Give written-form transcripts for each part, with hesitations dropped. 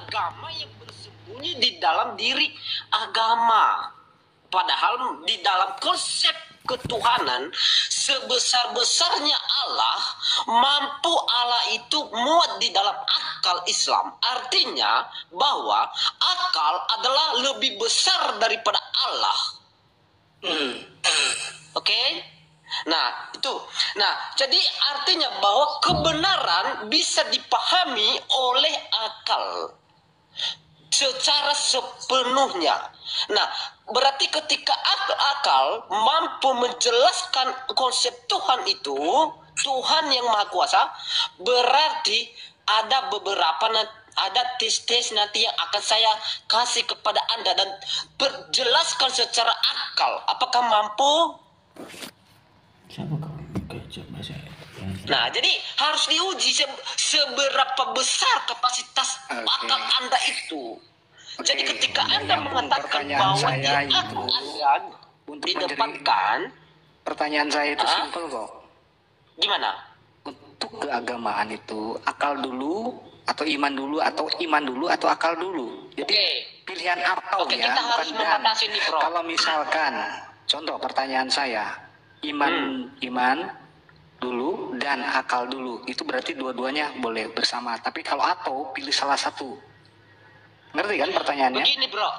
agama yang bersembunyi di dalam diri agama. Padahal di dalam konsep ketuhanan sebesar-besarnya Allah, mampu Allah itu muat di dalam akal Islam. Artinya bahwa akal adalah lebih besar daripada Allah. Oke? Nah, itu. Nah, jadi artinya bahwa kebenaran bisa dipahami oleh akal secara sepenuhnya. Nah, berarti ketika akal mampu menjelaskan konsep Tuhan itu, Tuhan yang Maha Kuasa, berarti ada beberapa ada tes-tes nanti yang akan saya kasih kepada Anda dan berjelaskan secara akal. Apakah mampu? Nah, jadi harus diuji seberapa besar kapasitas akal Anda itu. Jadi ketika Anda mengatakan bahwa dia akan didapatkan, pertanyaan saya itu simpel kok. Gimana? Untuk keagamaan itu akal dulu atau iman dulu atau iman dulu atau akal dulu. Jadi pilihan atau ya, kita harus membatasi nih, Bro. Kalau misalkan contoh pertanyaan saya, iman dulu dan akal dulu, itu berarti dua-duanya boleh bersama. Tapi kalau atau pilih salah satu. Ngerti kan pertanyaannya? Begini, Bro.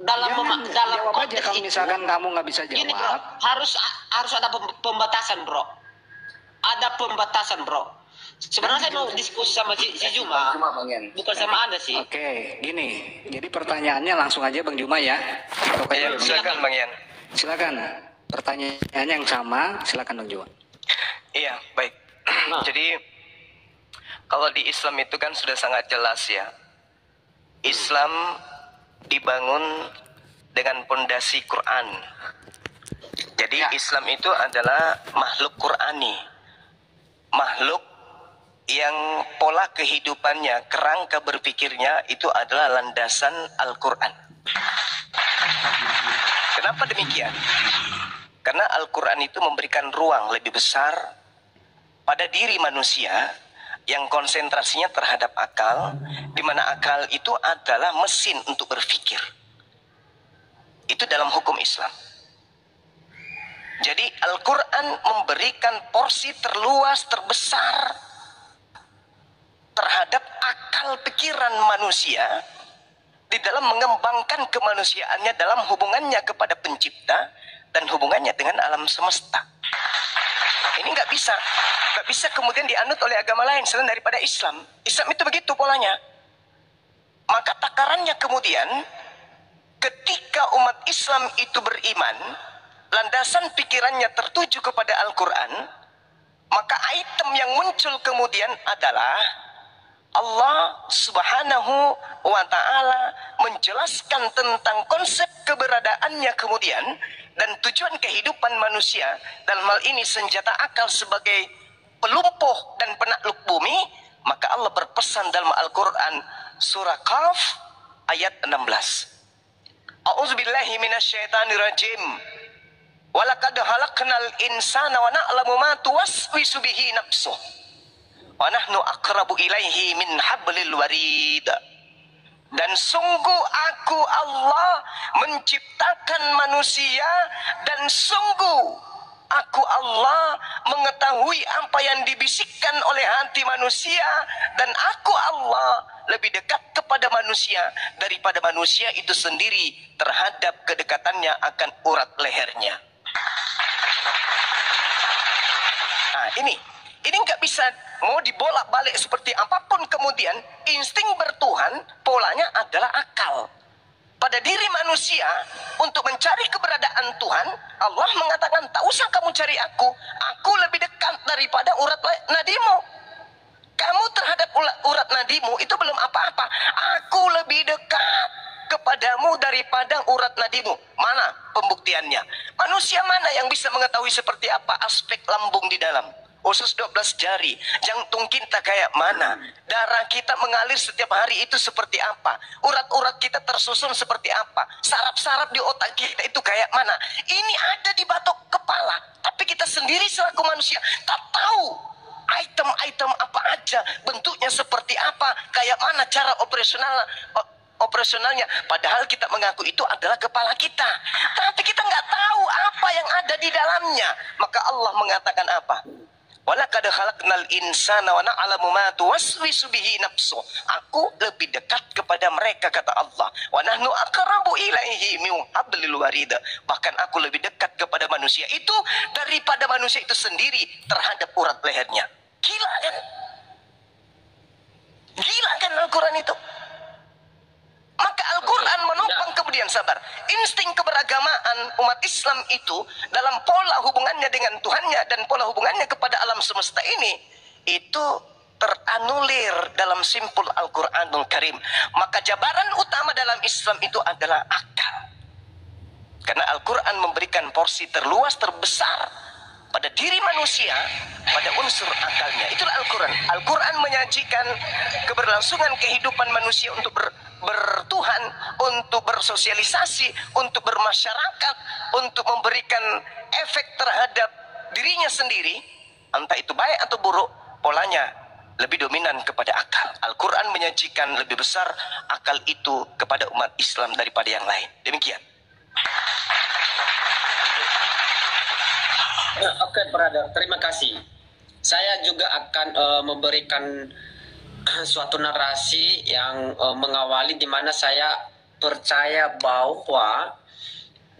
Dalam jawab aja kalau misalkan kamu nggak bisa jawab. Gini, Bro. Harus ada pembatasan, Bro. Ada pembatasan, Bro. Sebenarnya saya mau diskusi sama si Juma, bukan sama Anda sih. Oke, gini. Jadi pertanyaannya langsung aja Bang Juma ya. Silakan Bang Ian. Silakan. Pertanyaannya yang sama, silakan Bang Juma. Iya, baik. Jadi kalau di Islam itu kan sudah sangat jelas ya. Islam dibangun dengan pondasi Quran. Jadi Islam itu adalah makhluk Qurani. Makhluk yang pola kehidupannya, kerangka berpikirnya itu adalah landasan Al-Quran. Kenapa demikian? Karena Al-Quran itu memberikan ruang lebih besar pada diri manusia yang konsentrasinya terhadap akal, di mana akal itu adalah mesin untuk berpikir. Itu dalam hukum Islam. Jadi Al-Quran memberikan porsi terluas, terbesar terhadap akal pikiran manusia di dalam mengembangkan kemanusiaannya dalam hubungannya kepada pencipta dan hubungannya dengan alam semesta. Ini nggak bisa kemudian dianut oleh agama lain selain daripada Islam. Islam itu begitu polanya. Maka takarannya kemudian ketika umat Islam itu beriman, landasan pikirannya tertuju kepada Al-Quran, maka item yang muncul kemudian adalah Allah Subhanahu wa Ta'ala menjelaskan tentang konsep keberadaannya kemudian dan tujuan kehidupan manusia, dalam hal ini senjata akal sebagai pelumpuh dan penakluk bumi. Maka Allah berpesan dalam Al-Quran surah Qaf ayat 16, A'udzubillahi minasyaitonirrajim, walaqad khalaqnal insana wa na'lamu ma tuwaswisu bihi nafsuh wa nahnu aqrabu ilaihi min hablil warid. Dan sungguh aku Allah menciptakan manusia, dan sungguh aku Allah mengetahui apa yang dibisikkan oleh hati manusia, dan aku Allah lebih dekat kepada manusia daripada manusia itu sendiri terhadap kedekatannya akan urat lehernya. Nah, ini nggak bisa mau dibolak-balik seperti apapun kemudian. Insting bertuhan polanya adalah akal. Pada diri manusia untuk mencari keberadaan Tuhan, Allah mengatakan tak usah kamu cari aku lebih dekat daripada urat nadimu. Kamu terhadap urat nadimu itu belum apa-apa, aku lebih dekat kepadamu daripada urat nadimu. Mana pembuktiannya? Manusia mana yang bisa mengetahui seperti apa aspek lambung di dalam? Usus 12 jari, jantung kita kayak mana, darah kita mengalir setiap hari itu seperti apa, urat-urat kita tersusun seperti apa, saraf-saraf di otak kita itu kayak mana. Ini ada di batok kepala, tapi kita sendiri selaku manusia tak tahu item-item apa aja, bentuknya seperti apa, kayak mana cara operasionalnya. Padahal kita mengaku itu adalah kepala kita, tapi kita nggak tahu apa yang ada di dalamnya. Maka Allah mengatakan apa? Walaqad khalaqnal insana wa na'lamu ma tuwaswisu bihi nafsu. Aku lebih dekat kepada mereka, kata Allah. Wa nahnu aqrabu ilaihi min hablil warid. Bahkan aku lebih dekat kepada manusia itu daripada manusia itu sendiri terhadap urat lehernya. Gila kan? Gila kan Al-Quran itu? Maka Al-Quran menopang kemudian sabar. Insting keberagamaan umat Islam itu dalam pola hubungannya dengan Tuhannya dan pola hubungannya kepada alam semesta ini, itu teranulir dalam simpul Al-Quranul Karim. Maka jabaran utama dalam Islam itu adalah akal. Karena Al-Quran memberikan porsi terluas terbesar pada diri manusia, pada unsur akalnya. Itulah Al-Quran. Al-Quran menyajikan keberlangsungan kehidupan manusia untuk bertuhan, untuk bersosialisasi, untuk bermasyarakat, untuk memberikan efek terhadap dirinya sendiri, entah itu baik atau buruk, polanya lebih dominan kepada akal. Al-Quran menyajikan lebih besar akal itu kepada umat Islam daripada yang lain. Demikian. Oke, brother, terima kasih. Saya juga akan memberikan suatu narasi yang mengawali di mana saya percaya bahwa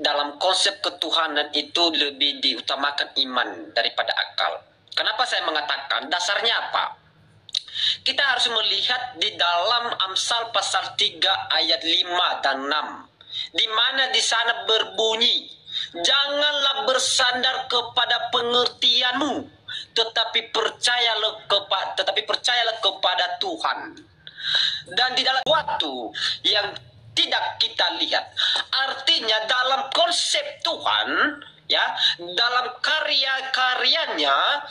dalam konsep ketuhanan itu lebih diutamakan iman daripada akal. Kenapa saya mengatakan? Dasarnya apa? Kita harus melihat di dalam Amsal pasal 3 ayat 5 dan 6. Di mana di sana berbunyi, janganlah bersandar kepada pengertianmu, tetapi percayalah kepada Tuhan. Dan di dalam waktu yang tidak kita lihat, artinya dalam konsep Tuhan, ya, dalam karya-karyanya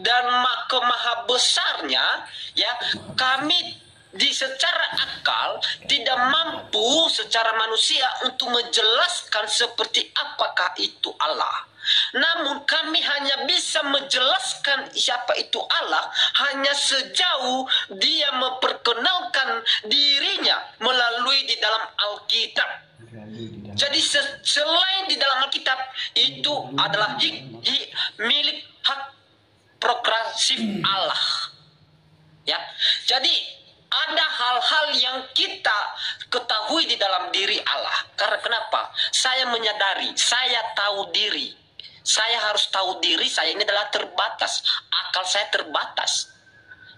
dan kemaha besarnya, ya, kami secara akal tidak mampu secara manusia untuk menjelaskan seperti apakah itu Allah. Namun kami hanya bisa menjelaskan siapa itu Allah hanya sejauh dia memperkenalkan dirinya melalui di dalam Alkitab. Jadi selain di dalam Alkitab itu adalah milik hak progresif Allah. Ya, jadi ada hal-hal yang kita ketahui di dalam diri Allah. Karena kenapa? Saya menyadari, saya tahu diri. Saya harus tahu diri saya ini adalah terbatas. Akal saya terbatas.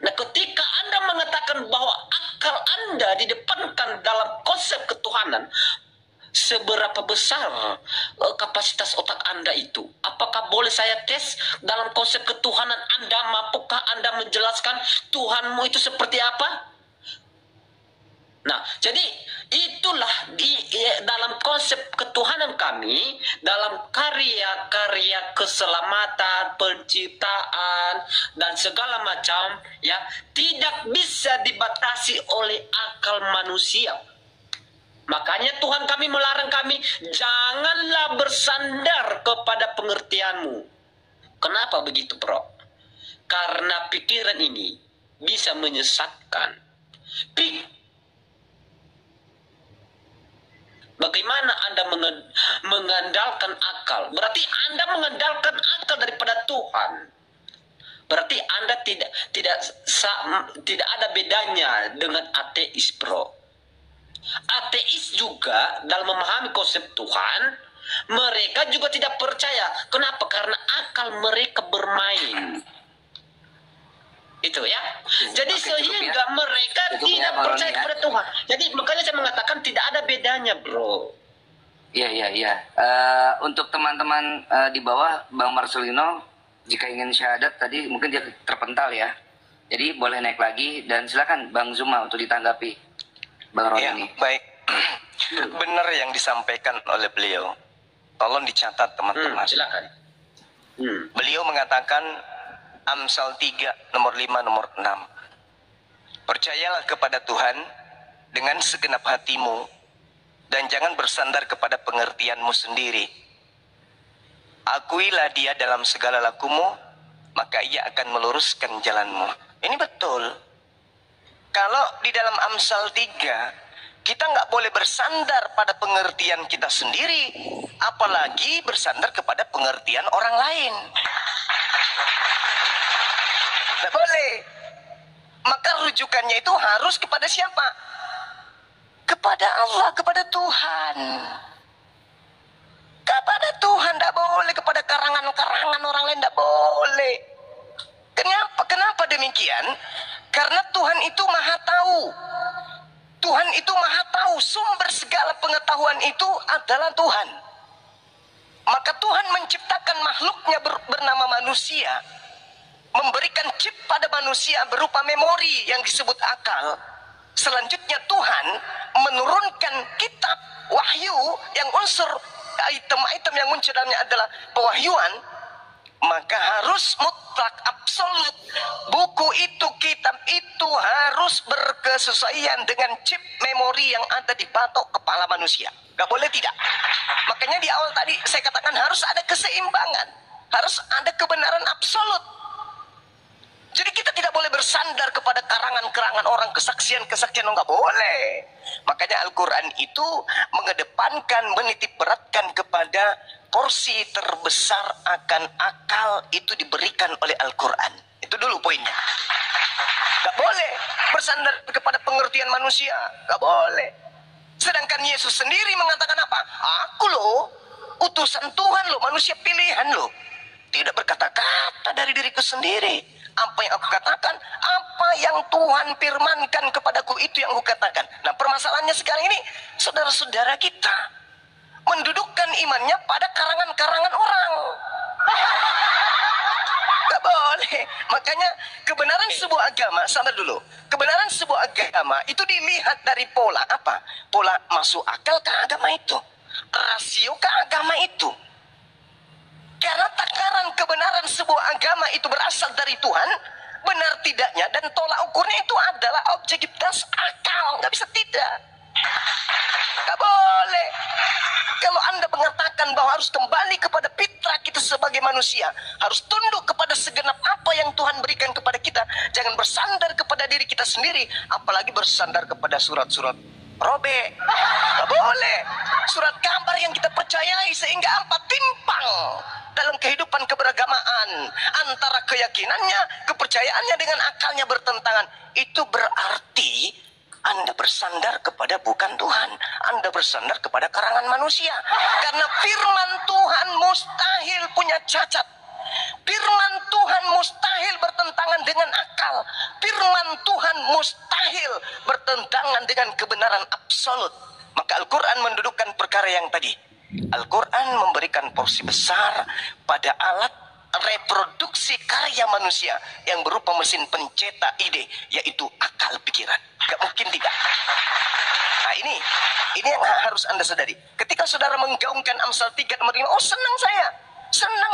Nah, ketika Anda mengatakan bahwa akal Anda didepankan dalam konsep ketuhanan, seberapa besar kapasitas otak Anda itu? Apakah boleh saya tes dalam konsep ketuhanan Anda? Mampukah Anda menjelaskan Tuhanmu itu seperti apa? Nah, jadi itulah dalam konsep ketuhanan kami, dalam karya-karya keselamatan, penciptaan, dan segala macam, ya, tidak bisa dibatasi oleh akal manusia. Makanya Tuhan kami melarang kami, janganlah bersandar kepada pengertianmu. Kenapa begitu, bro? Karena pikiran ini bisa menyesatkan. Bagaimana Anda mengandalkan akal? Berarti Anda mengandalkan akal daripada Tuhan. Berarti Anda tidak ada bedanya dengan ateis, bro. Ateis juga dalam memahami konsep Tuhan, mereka juga tidak percaya. Kenapa? Karena akal mereka bermain. Itu ya. Jadi sehingga mereka tidak percaya kepada Tuhan. Jadi makanya saya mengatakan tidak ada bedanya, bro. Iya. Untuk teman-teman di bawah, Bang Marcelino, jika ingin syahadat tadi mungkin dia terpental ya. Jadi boleh naik lagi dan silakan Bang Zuma untuk ditanggapi. Bang Roni. Ya, baik. Benar yang disampaikan oleh beliau. Tolong dicatat teman-teman. Silakan. Beliau mengatakan Amsal 3 nomor 5 nomor 6. Percayalah kepada Tuhan dengan segenap hatimu dan jangan bersandar kepada pengertianmu sendiri. Akuilah Dia dalam segala lakumu maka ia akan meluruskan jalanmu. Ini betul. Kalau di dalam Amsal 3, kita nggak boleh bersandar pada pengertian kita sendiri, apalagi bersandar kepada pengertian orang lain. Nggak boleh. Maka rujukannya itu harus kepada siapa? Kepada Allah, kepada Tuhan. Kepada Tuhan, tidak boleh kepada karangan-karangan orang lain, tidak boleh. Kenapa demikian? Karena Tuhan itu maha tahu. Tuhan itu maha tahu, sumber segala pengetahuan itu adalah Tuhan. Maka Tuhan menciptakan makhluknya bernama manusia, memberikan chip pada manusia berupa memori yang disebut akal. Selanjutnya Tuhan menurunkan kitab wahyu yang unsur item-item yang muncul dalamnya adalah pewahyuan. Maka harus mutlak absolut buku itu, kitab itu harus berkesesuaian dengan chip memori yang ada di batok kepala manusia. Gak boleh tidak. Makanya di awal tadi saya katakan harus ada keseimbangan, harus ada kebenaran absolut. Jadi kita tidak boleh bersandar kepada karangan-karangan orang, kesaksian-kesaksian, nggak boleh. Makanya Al-Quran itu mengedepankan, menitik beratkan kepada porsi terbesar akan akal itu diberikan oleh Al-Quran. Itu dulu poinnya. Nggak boleh bersandar kepada pengertian manusia, nggak boleh. Sedangkan Yesus sendiri mengatakan apa? Aku loh, utusan Tuhan loh, manusia pilihan loh. Tidak berkata-kata dari diriku sendiri. Apa yang aku katakan, apa yang Tuhan firmankan kepadaku, itu yang aku katakan. Nah, permasalahannya sekarang ini, saudara-saudara kita mendudukkan imannya pada karangan-karangan orang. Gak boleh. Makanya kebenaran sebuah agama, sabar dulu, kebenaran sebuah agama itu dilihat dari pola apa? Pola masuk akal ke agama itu, rasio ke agama itu. Karena takaran kebenaran sebuah agama itu berasal dari Tuhan, benar tidaknya dan tolak ukurnya itu adalah objektivitas akal. Nggak bisa tidak. Nggak boleh. Kalau Anda mengatakan bahwa harus kembali kepada fitrah kita sebagai manusia, harus tunduk kepada segenap apa yang Tuhan berikan kepada kita, jangan bersandar kepada diri kita sendiri, apalagi bersandar kepada surat-surat robek. Nggak boleh. Surat kabar yang kita percayai sehingga apa? Timpang dalam kehidupan keberagamaan antara keyakinannya, kepercayaannya dengan akalnya bertentangan. Itu berarti Anda bersandar kepada bukan Tuhan, Anda bersandar kepada karangan manusia. Karena firman Tuhan mustahil punya cacat. Firman Tuhan mustahil bertentangan dengan akal. Firman Tuhan mustahil bertentangan dengan kebenaran absolut. Maka Al-Quran mendudukkan perkara yang tadi. Al-Quran memberikan porsi besar pada alat reproduksi karya manusia yang berupa mesin pencetak ide, yaitu akal pikiran. Gak mungkin tidak. Nah, ini yang harus Anda sadari. Ketika saudara menggaungkan Amsal 3 nomor 5, oh senang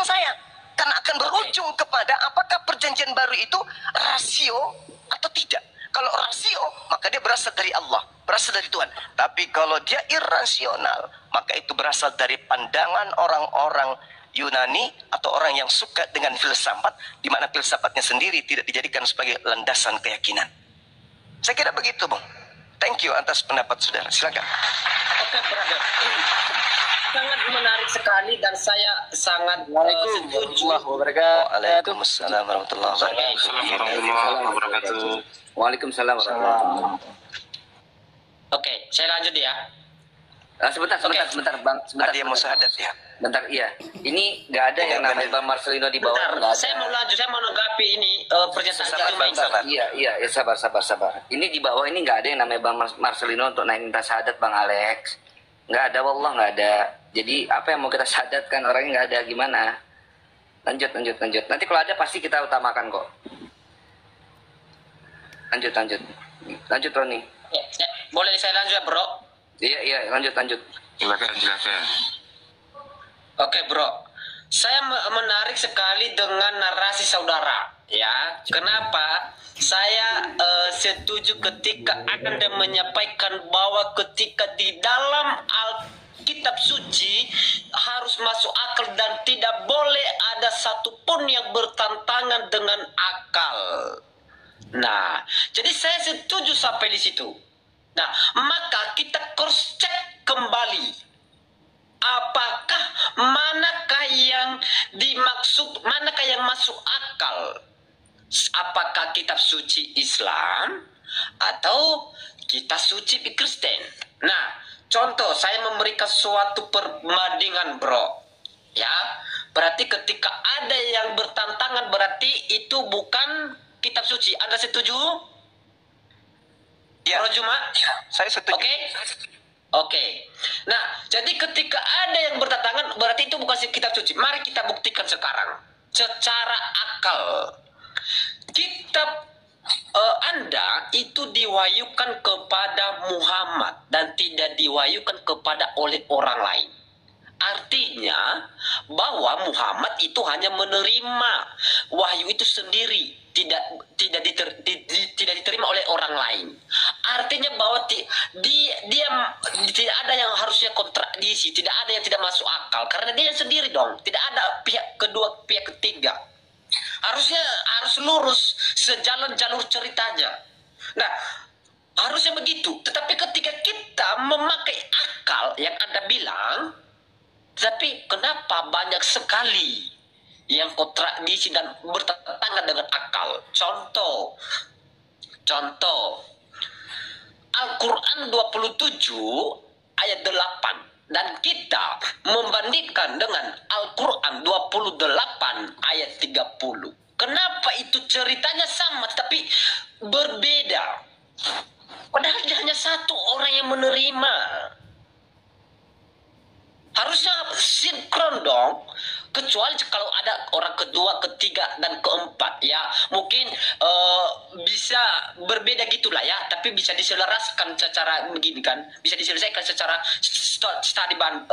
saya. Karena akan berujung kepada apakah perjanjian baru itu rasio atau tidak. Kalau rasio, maka dia berasal dari Allah, berasal dari Tuhan. Tapi kalau dia irasional, maka itu berasal dari pandangan orang-orang Yunani atau orang yang suka dengan filsafat, di mana filsafatnya sendiri tidak dijadikan sebagai landasan keyakinan. Saya kira begitu, Bung. Thank you atas pendapat saudara. Silakan. Oke, brother. Sangat menarik sekali dan saya sangat setuju. Waalaikumsalam warahmatullahi wabarakatuh. Waalaikumsalam warahmatullahi wabarakatuh. Oke, saya lanjut ya. Sebentar, Bang. Sebentar. Ada yang mau syahadat ya? Bentar, iya. Ini nggak ada yang namanya Bang Marcelino di bawah. Bentar, saya mau lanjut, saya mau menanggapi ini pernyataan Bang. Iya, sabar. Ini di bawah ini nggak ada yang namanya Bang Marcelino untuk naik minta syahadat, Bang Alex. Nggak ada, wallah nggak ada. Jadi apa yang mau kita syahadatkan, orangnya nggak ada, gimana? Lanjut. Nanti kalau ada pasti kita utamakan kok. Lanjut, Roni. Ya, boleh saya lanjut, bro? Iya, lanjut. Silakan. Oke, bro. Saya menarik sekali dengan narasi saudara. Ya, kenapa? Saya setuju ketika Anda menyampaikan bahwa ketika di dalam kitab suci harus masuk akal dan tidak boleh ada satupun yang bertentangan dengan akal. Nah, jadi saya setuju sampai di situ. Nah, maka kita cross check kembali. Apakah manakah yang dimaksud, manakah yang masuk akal? Apakah kitab suci Islam atau kitab suci Kristen? Nah, contoh saya memberikan suatu perbandingan, bro. Ya, berarti ketika ada yang bertentangan berarti itu bukan kitab suci. Anda setuju? Ya. Bro Juma? Ya, saya setuju. Oke. Oke. Nah, jadi ketika ada yang bertentangan berarti itu bukan kitab suci. Mari kita buktikan sekarang secara akal. Kitab Anda itu diwahyukan kepada Muhammad dan tidak diwahyukan kepada oleh orang lain. Artinya bahwa Muhammad itu hanya menerima wahyu itu sendiri, tidak diterima oleh orang lain. Artinya bahwa dia tidak ada yang harusnya kontradiksi, tidak ada yang tidak masuk akal karena dia sendiri dong, tidak ada pihak kedua, pihak ketiga. Harus lurus sejalan jalur ceritanya. Nah, harusnya begitu. Tetapi ketika kita memakai akal yang Anda bilang, tapi kenapa banyak sekali yang kontradiksi dan bertentangan dengan akal? Contoh Al-Quran 27 ayat 8. Dan kita membandingkan dengan Al-Quran 28 ayat 30. Kenapa itu ceritanya sama tapi berbeda? Padahal hanya satu orang yang menerima. Harusnya sinkron dong. Kecuali kalau ada orang kedua, ketiga, dan keempat ya. Mungkin bisa berbeda gitulah ya. Tapi bisa diselaraskan secara begini kan. Bisa diselesaikan secara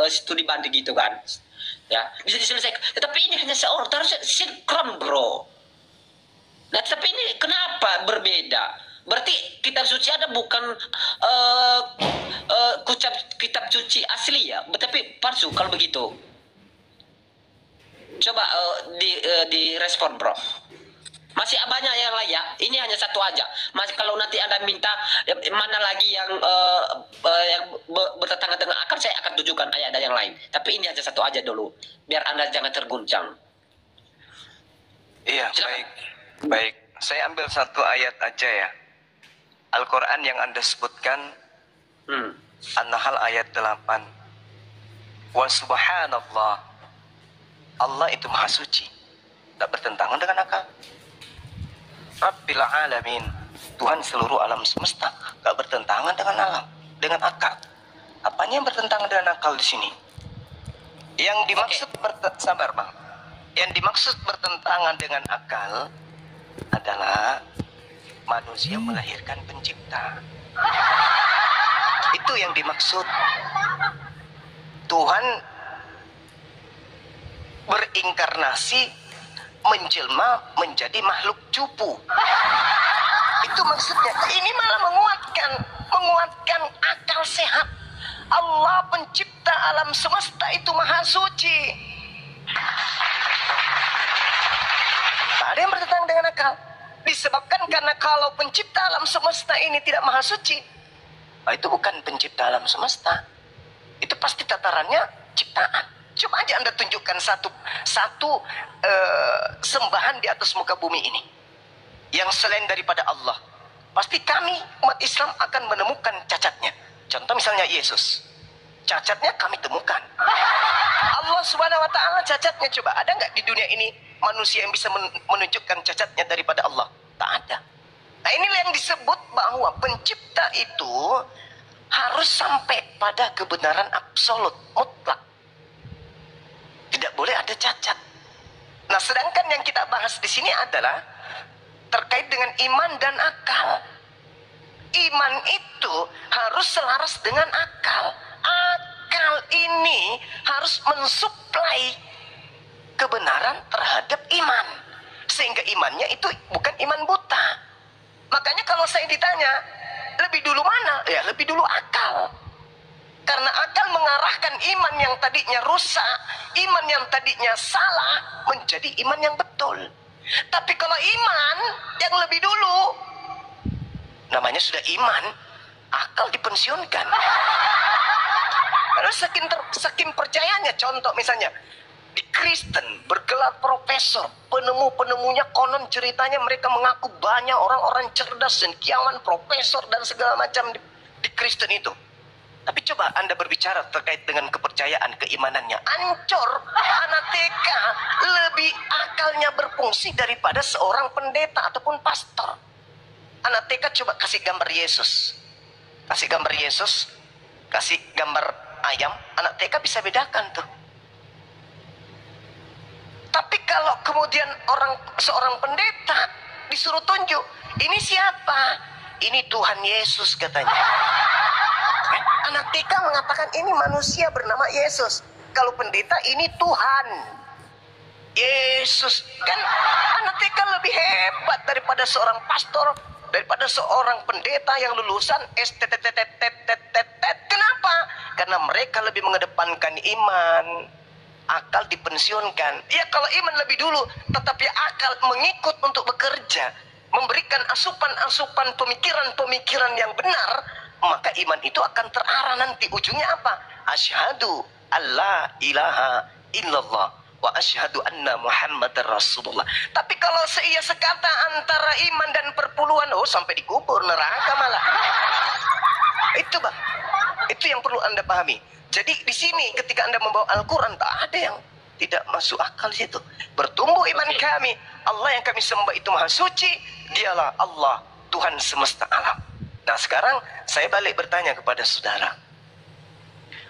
studi banding gitu kan. Ya, bisa diselesaikan. Tetapi ini hanya seorang. Harusnya sinkron, bro. Nah, tapi ini kenapa berbeda? Berarti kitab suci ada bukan kitab suci asli ya, tapi palsu kalau begitu. Coba direspon, bro. Masih banyak yang lain ya. Ini hanya satu aja. Masih kalau nanti Anda minta mana lagi yang bertentangan dengan akal, saya akan tunjukkan ayat yang lain. Tapi ini hanya satu aja dulu, biar Anda jangan terguncang. Iya, Silakan. baik. Saya ambil satu ayat aja ya. Al-Quran yang Anda sebutkan, An-Nahl ayat 8. Wa subhanallah, Allah itu maha suci, tak bertentangan dengan akal. Rabbil alamin, Tuhan seluruh alam semesta, tak bertentangan dengan alam, dengan akal. Apanya yang bertentangan dengan akal di sini? Yang dimaksud sabar bang. Yang dimaksud bertentangan dengan akal adalah manusia melahirkan pencipta. Itu yang dimaksud. Tuhan berinkarnasi, menjelma menjadi makhluk cupu. Itu maksudnya. Ini malah menguatkan akal sehat. Allah pencipta alam semesta itu maha suci. Tak ada yang bertentangan dengan akal. Disebabkan karena kalau pencipta alam semesta ini tidak maha suci, itu bukan pencipta alam semesta. Itu pasti tatarannya ciptaan. Coba aja Anda tunjukkan satu sembahan di atas muka bumi ini yang selain daripada Allah. Pasti kami umat Islam akan menemukan cacatnya. Contoh misalnya Yesus, cacatnya kami temukan. Allah Subhanahu wa taala cacatnya, coba ada nggak di dunia ini manusia yang bisa menunjukkan cacatnya daripada Allah? Tak ada. Nah, inilah yang disebut bahwa pencipta itu harus sampai pada kebenaran absolut, mutlak. Tidak boleh ada cacat. Nah, sedangkan yang kita bahas di sini adalah terkait dengan iman dan akal. Iman itu harus selaras dengan akal. Akal ini harus mensuplai kebenaran terhadap iman, sehingga imannya itu bukan iman buta. Makanya kalau saya ditanya lebih dulu mana, ya lebih dulu akal. Karena akal mengarahkan iman yang tadinya rusak, iman yang tadinya salah, menjadi iman yang betul. Tapi kalau iman yang lebih dulu, namanya sudah iman, akal dipensiunkan. Karena saking percayanya, contoh misalnya, di Kristen bergelar profesor, penemu-penemunya konon ceritanya mereka mengaku banyak orang-orang cerdas, cendekiawan, profesor dan segala macam di Kristen itu. Tapi coba Anda berbicara terkait dengan kepercayaan, keimanannya, ancur. Anak TK lebih akalnya berfungsi daripada seorang pendeta ataupun pastor. Anak TK coba kasih gambar Yesus, kasih gambar Yesus, kasih gambar ayam, anak TK bisa bedakan tuh. Tapi kalau kemudian seorang pendeta disuruh tunjuk, ini siapa? Ini Tuhan Yesus katanya. Anak TK mengatakan ini manusia bernama Yesus. Kalau pendeta ini Tuhan Yesus. Kan anak TK lebih hebat daripada seorang pastor, daripada seorang pendeta yang lulusan STTTTTTTT. Kenapa? Karena mereka lebih mengedepankan iman. Akal dipensiunkan. Ya kalau iman lebih dulu, tetapi akal mengikut untuk bekerja, memberikan asupan-asupan pemikiran-pemikiran yang benar, maka iman itu akan terarah nanti. Ujungnya apa? Asyhadu alla ilaha illallah wa asyhadu anna Muhammadar Rasulullah. Tapi kalau seia sekata antara iman dan perpuluhan, oh sampai dikubur neraka malah. Itu Bang. Itu yang perlu Anda pahami. Jadi di sini ketika Anda membawa Al-Quran, tak ada yang tidak masuk akal di situ. Bertumbuh iman kami. Allah yang kami sembah itu maha suci. Dialah Allah, Tuhan semesta alam. Nah sekarang saya balik bertanya kepada saudara.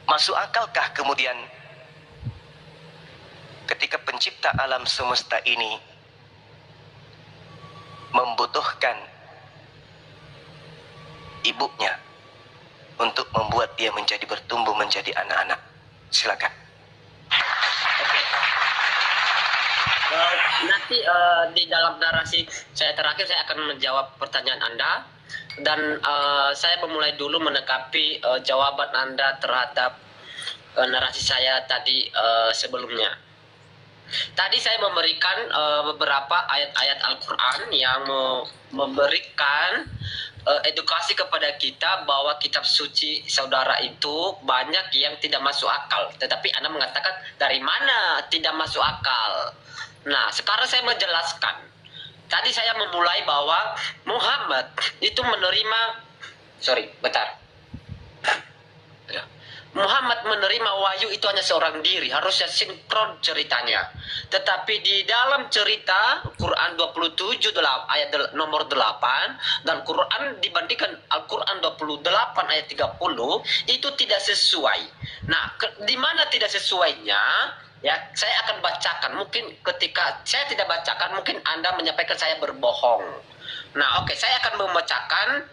Masuk akalkah kemudian ketika pencipta alam semesta ini membutuhkan ibunya untuk membuat dia menjadi bertumbuh menjadi anak-anak? Silakan. Nanti di dalam narasi saya terakhir saya akan menjawab pertanyaan Anda, dan saya memulai dulu menanggapi jawaban Anda terhadap narasi saya tadi sebelumnya. Tadi saya memberikan beberapa ayat-ayat Al-Quran yang memberikan edukasi kepada kita bahwa kitab suci saudara itu banyak yang tidak masuk akal. Tetapi Anda mengatakan dari mana tidak masuk akal. Nah, sekarang saya menjelaskan. Tadi saya memulai bahwa Muhammad itu menerima, Muhammad menerima wahyu itu hanya seorang diri, harusnya sinkron ceritanya. Tetapi di dalam cerita Quran 27 ayat nomor 8 dan Quran dibandingkan Al-Quran 28 ayat 30 itu tidak sesuai. Nah, di mana tidak sesuainya? Ya, saya akan bacakan. Mungkin ketika saya tidak bacakan, mungkin Anda menyampaikan saya berbohong. Nah, oke, saya akan membacakan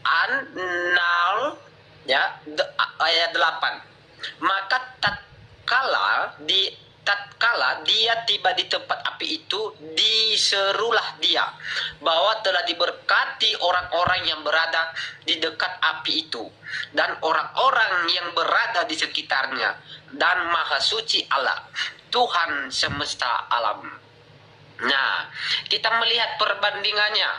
An-Nahl ya, ayat 8. Maka tatkala dia tiba di tempat api itu, diserulah dia bahwa telah diberkati orang-orang yang berada di dekat api itu dan orang-orang yang berada di sekitarnya, dan maha suci Allah, Tuhan semesta alam. Nah, kita melihat perbandingannya,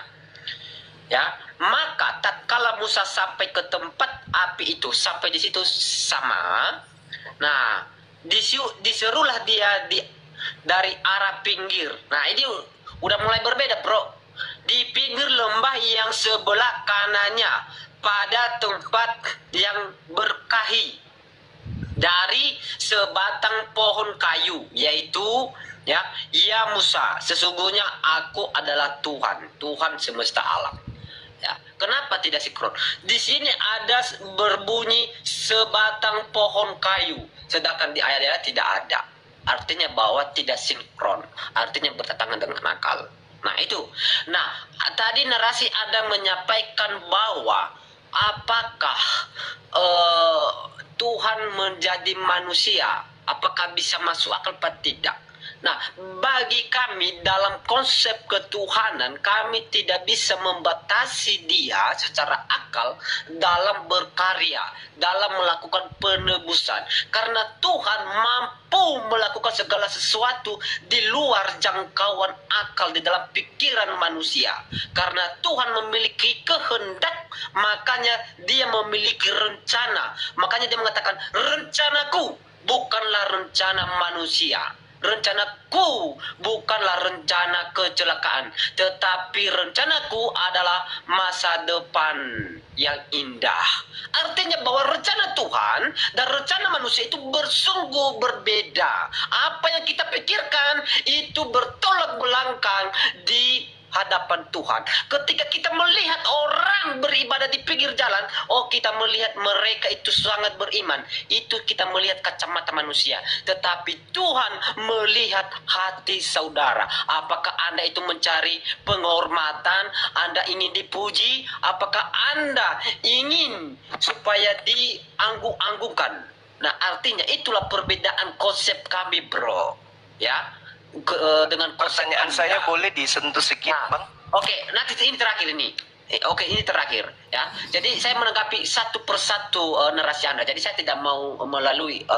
ya. Maka tatkala Musa sampai ke tempat api itu, sampai di situ sama. Nah, diserulah dia dari arah pinggir. Nah, ini udah mulai berbeda, bro. Di pinggir lembah yang sebelah kanannya, pada tempat yang berkahi dari sebatang pohon kayu, yaitu ya Musa, sesungguhnya aku adalah Tuhan semesta alam. Ya, kenapa tidak sinkron? Di sini ada berbunyi sebatang pohon kayu, sedangkan di ayat-ayat tidak ada. Artinya bahwa tidak sinkron, artinya bertentangan dengan akal. Nah itu. Nah tadi narasi Anda menyampaikan bahwa apakah Tuhan menjadi manusia, apakah bisa masuk akal atau tidak? Nah, bagi kami dalam konsep ketuhanan, kami tidak bisa membatasi dia secara akal dalam berkarya, dalam melakukan penebusan. Karena Tuhan mampu melakukan segala sesuatu di luar jangkauan akal di dalam pikiran manusia. Karena Tuhan memiliki kehendak, makanya dia memiliki rencana. Makanya dia mengatakan, rencanaku bukanlah rencana manusia. Rencanaku bukanlah rencana kecelakaan, tetapi rencanaku adalah masa depan yang indah. Artinya bahwa rencana Tuhan dan rencana manusia itu bersungguh berbeda. Apa yang kita pikirkan itu bertolak belakang di hadapan Tuhan. Ketika kita melihat orang beribadah di pinggir jalan, oh kita melihat mereka itu sangat beriman. Itu kita melihat kacamata manusia. Tetapi Tuhan melihat hati saudara. Apakah Anda itu mencari penghormatan? Anda ingin dipuji? Apakah Anda ingin supaya dianggung-anggungkan? Nah, artinya itulah perbedaan konsep kami, bro. Ya. Dengan Pertanyaan saya boleh disentuh sedikit, Bang? Oke, nanti ini terakhir ini. Oke, ini terakhir ya. Jadi saya menanggapi satu persatu narasi Anda. Jadi saya tidak mau melalui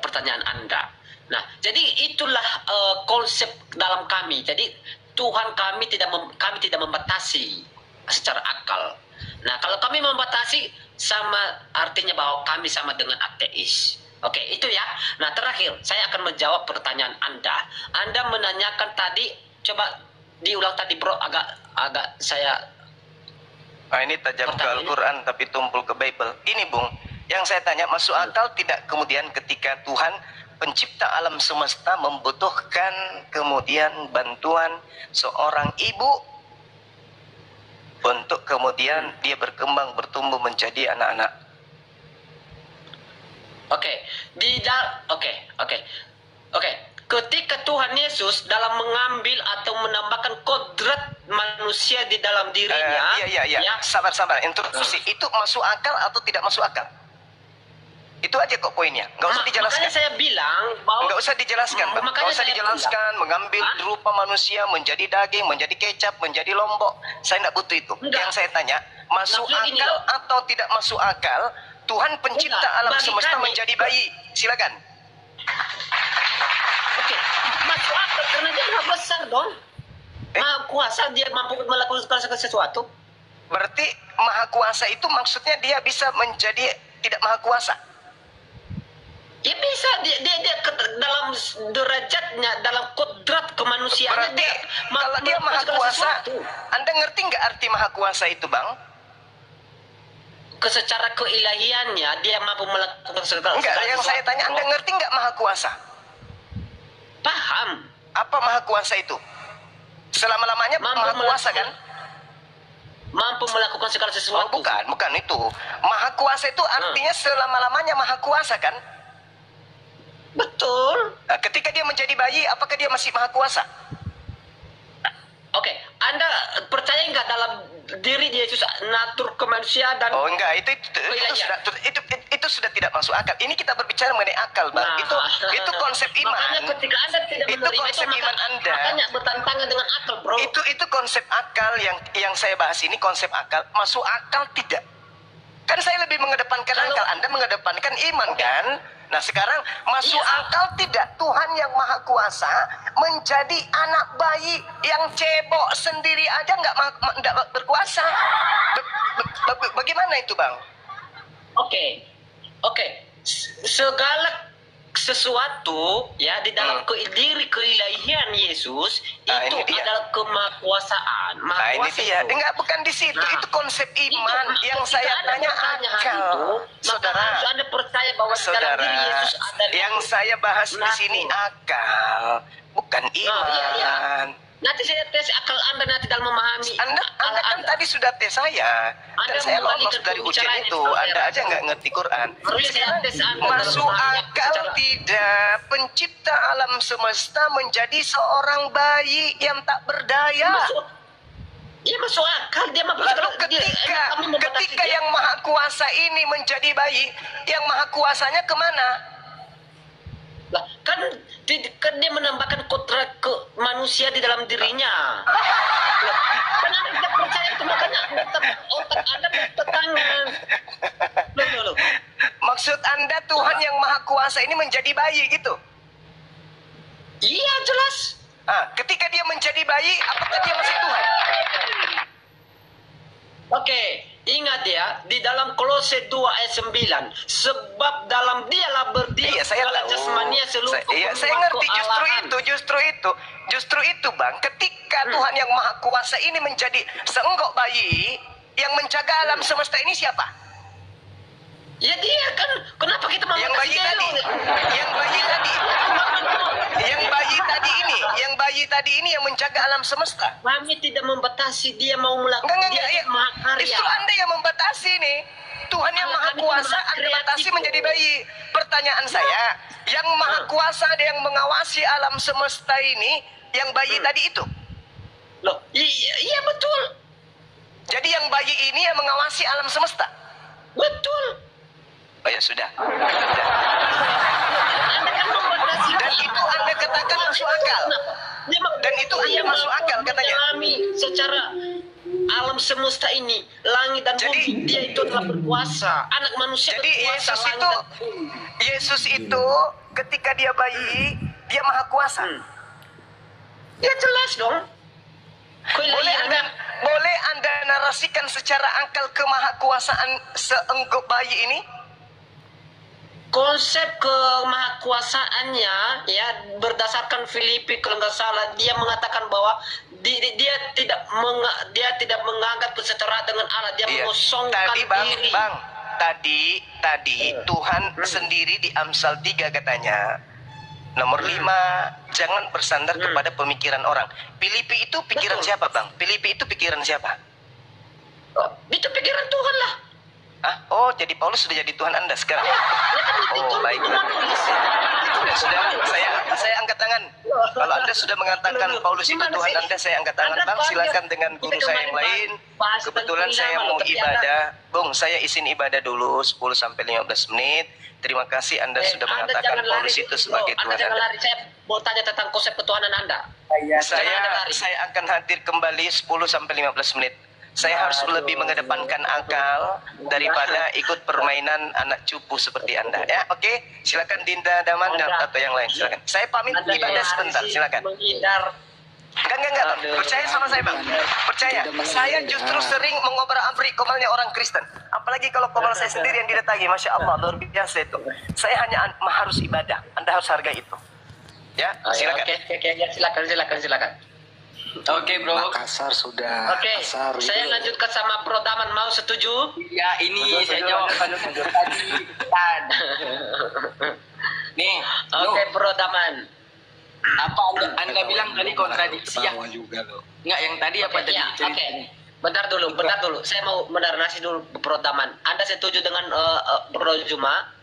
pertanyaan Anda. Nah, jadi itulah konsep dalam kami. Jadi Tuhan kami tidak membatasi secara akal. Nah, kalau kami membatasi, sama artinya bahwa kami sama dengan ateis. Oke, itu ya. Nah, terakhir saya akan menjawab pertanyaan Anda. Anda menanyakan tadi, coba diulang tadi, bro, agak saya. Ini tajam ke Al-Quran tapi tumpul ke Bible. Ini, Bung, yang saya tanya, masuk akal tidak kemudian ketika Tuhan pencipta alam semesta membutuhkan kemudian bantuan seorang ibu untuk kemudian dia berkembang, bertumbuh menjadi anak-anak. Oke. Ketika Tuhan Yesus dalam mengambil atau menambahkan kodrat manusia di dalam dirinya, sabar, interupsi. Itu masuk akal atau tidak masuk akal? Itu aja kok poinnya. Nggak usah dijelaskan. Makanya saya bilang bahwa nggak usah dijelaskan, Bang. Nggak usah dijelaskan. Mengambil rupa manusia menjadi daging, menjadi kecap, menjadi lombok. Saya nggak butuh itu. Yang saya tanya, masuk akal atau tidak masuk akal? Tuhan pencipta alam semesta menjadi bayi. Silakan. Oke, masuk akal karena dia maha besar dong. Maha kuasa, dia mampu melakukan segala sesuatu. Berarti maha kuasa itu maksudnya dia bisa menjadi tidak maha kuasa. Ya bisa, dia dalam derajatnya, dalam kodrat kemanusiaannya. Berarti kalau dia maha kuasa, Anda ngerti nggak arti maha kuasa itu, Bang? Secara keilahiannya dia mampu melakukan segala sesuatu. Enggak, yang saya tanya, Anda ngerti nggak maha kuasa? Paham. Apa maha kuasa itu? Selama-lamanya maha kuasa kan? Mampu melakukan segala sesuatu. Oh, bukan itu. Maha kuasa itu artinya selama-lamanya maha kuasa kan? Betul. Nah, ketika dia menjadi bayi, apakah dia masih maha kuasa? Oke, Anda percaya nggak dalam diri Yesus natur kemanusiaan dan enggak, itu sudah tidak masuk akal. Ini kita berbicara mengenai akal, Bang. Itu konsep iman. Makanya ketika Anda tidak menerima konsep iman Anda. Makanya bertentangan dengan akal, bro. Itu konsep akal yang saya bahas ini, konsep akal. Masuk akal tidak. Kan saya lebih mengedepankan akal, Anda mengedepankan iman kan? Nah, sekarang masuk akal tidak Tuhan yang maha kuasa menjadi anak bayi yang cebok sendiri aja nggak berkuasa. Bagaimana itu, Bang? Oke. Segala sesuatu ya di dalam diri keilahian Yesus itu adalah kemahakuasaan. Ini dia. Enggak, bukan di situ. Itu konsep iman yang saya tanya akal. Saudara, Anda percaya bahwa dalam diri Yesus ada yang saya bahas di sini akal, bukan iman. Nanti saya tes akal Anda nanti dalam memahami. Anda kan tadi sudah tes saya. Dan saya lolos dari ujian itu. Anda aja nggak ngerti Quran. Masuk akal tidak pencipta alam semesta menjadi seorang bayi yang tak berdaya. Iya, masuk akal. Dia lalu ketika yang maha kuasa ini menjadi bayi, yang maha kuasanya kemana? Lah, kan, kan dia menambahkan kontrak ke manusia di dalam dirinya. Kan Anda tidak percaya itu, makanya otak Anda bertentangan. Loh. Maksud Anda Tuhan yang Maha Kuasa ini menjadi bayi gitu? Iya, jelas. Ketika dia menjadi bayi, apakah dia masih Tuhan? Oke, ingat ya, di dalam Kolose 2 ayat 9, sebab dalam dialah berdiri Iya, saya segala tahu. jasmania seluruh Saya ngerti, justru itu Bang. Ketika Tuhan yang Maha Kuasa ini menjadi seenggok bayi, yang menjaga alam semesta ini siapa? Ya dia kan, kenapa kita Yang bayi tadi, yang bayi tadi ini yang menjaga alam semesta. Kami tidak membatasi dia mau melakukan, Enggak, dia maha karya. justru Anda yang membatasi nih. Tuhan yang Maha Kami Kuasa, tidak Anda batasi kreatif. menjadi bayi. Pertanyaan saya, yang Maha Kuasa ada yang mengawasi alam semesta ini, yang bayi tadi itu. Loh, iya betul. Jadi yang bayi ini yang mengawasi alam semesta. Betul. Oh ya sudah. Anda kan membatasi. Dan itu Anda katakan masuk akal. Dan itu Anda masuk akal katanya. Mengalami secara alam semesta ini, langit dan bumi, dia itu telah berkuasa. Anak manusia Jadi berkuasa, langit dan bumi. Yesus itu ketika dia bayi, dia Maha Kuasa. Ya jelas dong. Boleh anda narasikan secara akal kemahakuasaan seenggok bayi ini? Konsep kemahakuasaannya ya berdasarkan Filipi kalau nggak salah, dia mengatakan bahwa dia tidak menganggap kesetaraan dengan Allah, dia mengosongkan diri. Tadi Tuhan sendiri di Amsal 3 katanya nomor 5, jangan bersandar kepada pemikiran orang. Filipi itu pikiran siapa Bang? Filipi itu pikiran siapa? Itu pikiran Tuhan lah. Oh, jadi Paulus sudah jadi Tuhan Anda sekarang? Oh, baik. Sudah, saya angkat tangan. Kalau Anda sudah mengatakan Paulus itu Tuhan Anda, saya angkat tangan. Bang, silakan dengan guru saya yang lain. Kebetulan saya mau ibadah. Bung, saya izin ibadah dulu 10-15 menit. Terima kasih Anda sudah mengatakan Paulus itu sebagai Tuhan Anda. Jangan Anda. lari, saya mau tanya tentang konsep ketuhanan Anda. Saya akan hadir kembali 10-15 menit. Saya harus lebih mengedepankan akal daripada ikut permainan anak cupu seperti Anda. Ya, oke. Silakan Dinda Daman atau yang lain. Silakan. Saya pamit ibadah sebentar. Silakan. Enggak. Percaya sama saya, Bang. Percaya. Saya justru sering mengobrak-abrik komalnya orang Kristen. Apalagi kalau komal saya sendiri yang didatangi. Masya Allah, luar biasa itu. Saya hanya harus ibadah. Anda harus hargai itu. Ya, silakan. Oke, ya, silakan. Oke bro. Makassar sudah. Oke, saya lanjutkan sama Bro Daman, mau setuju? Ya ini saya jawab tadi. Nih, Oke, Bro Daman. apa anda bilang tadi kontradiksi ya? Enggak, yang tadi apa tadi? Oke. Bentar dulu. Saya mau menarasi dulu Bro Daman. Anda setuju dengan Bro Juma?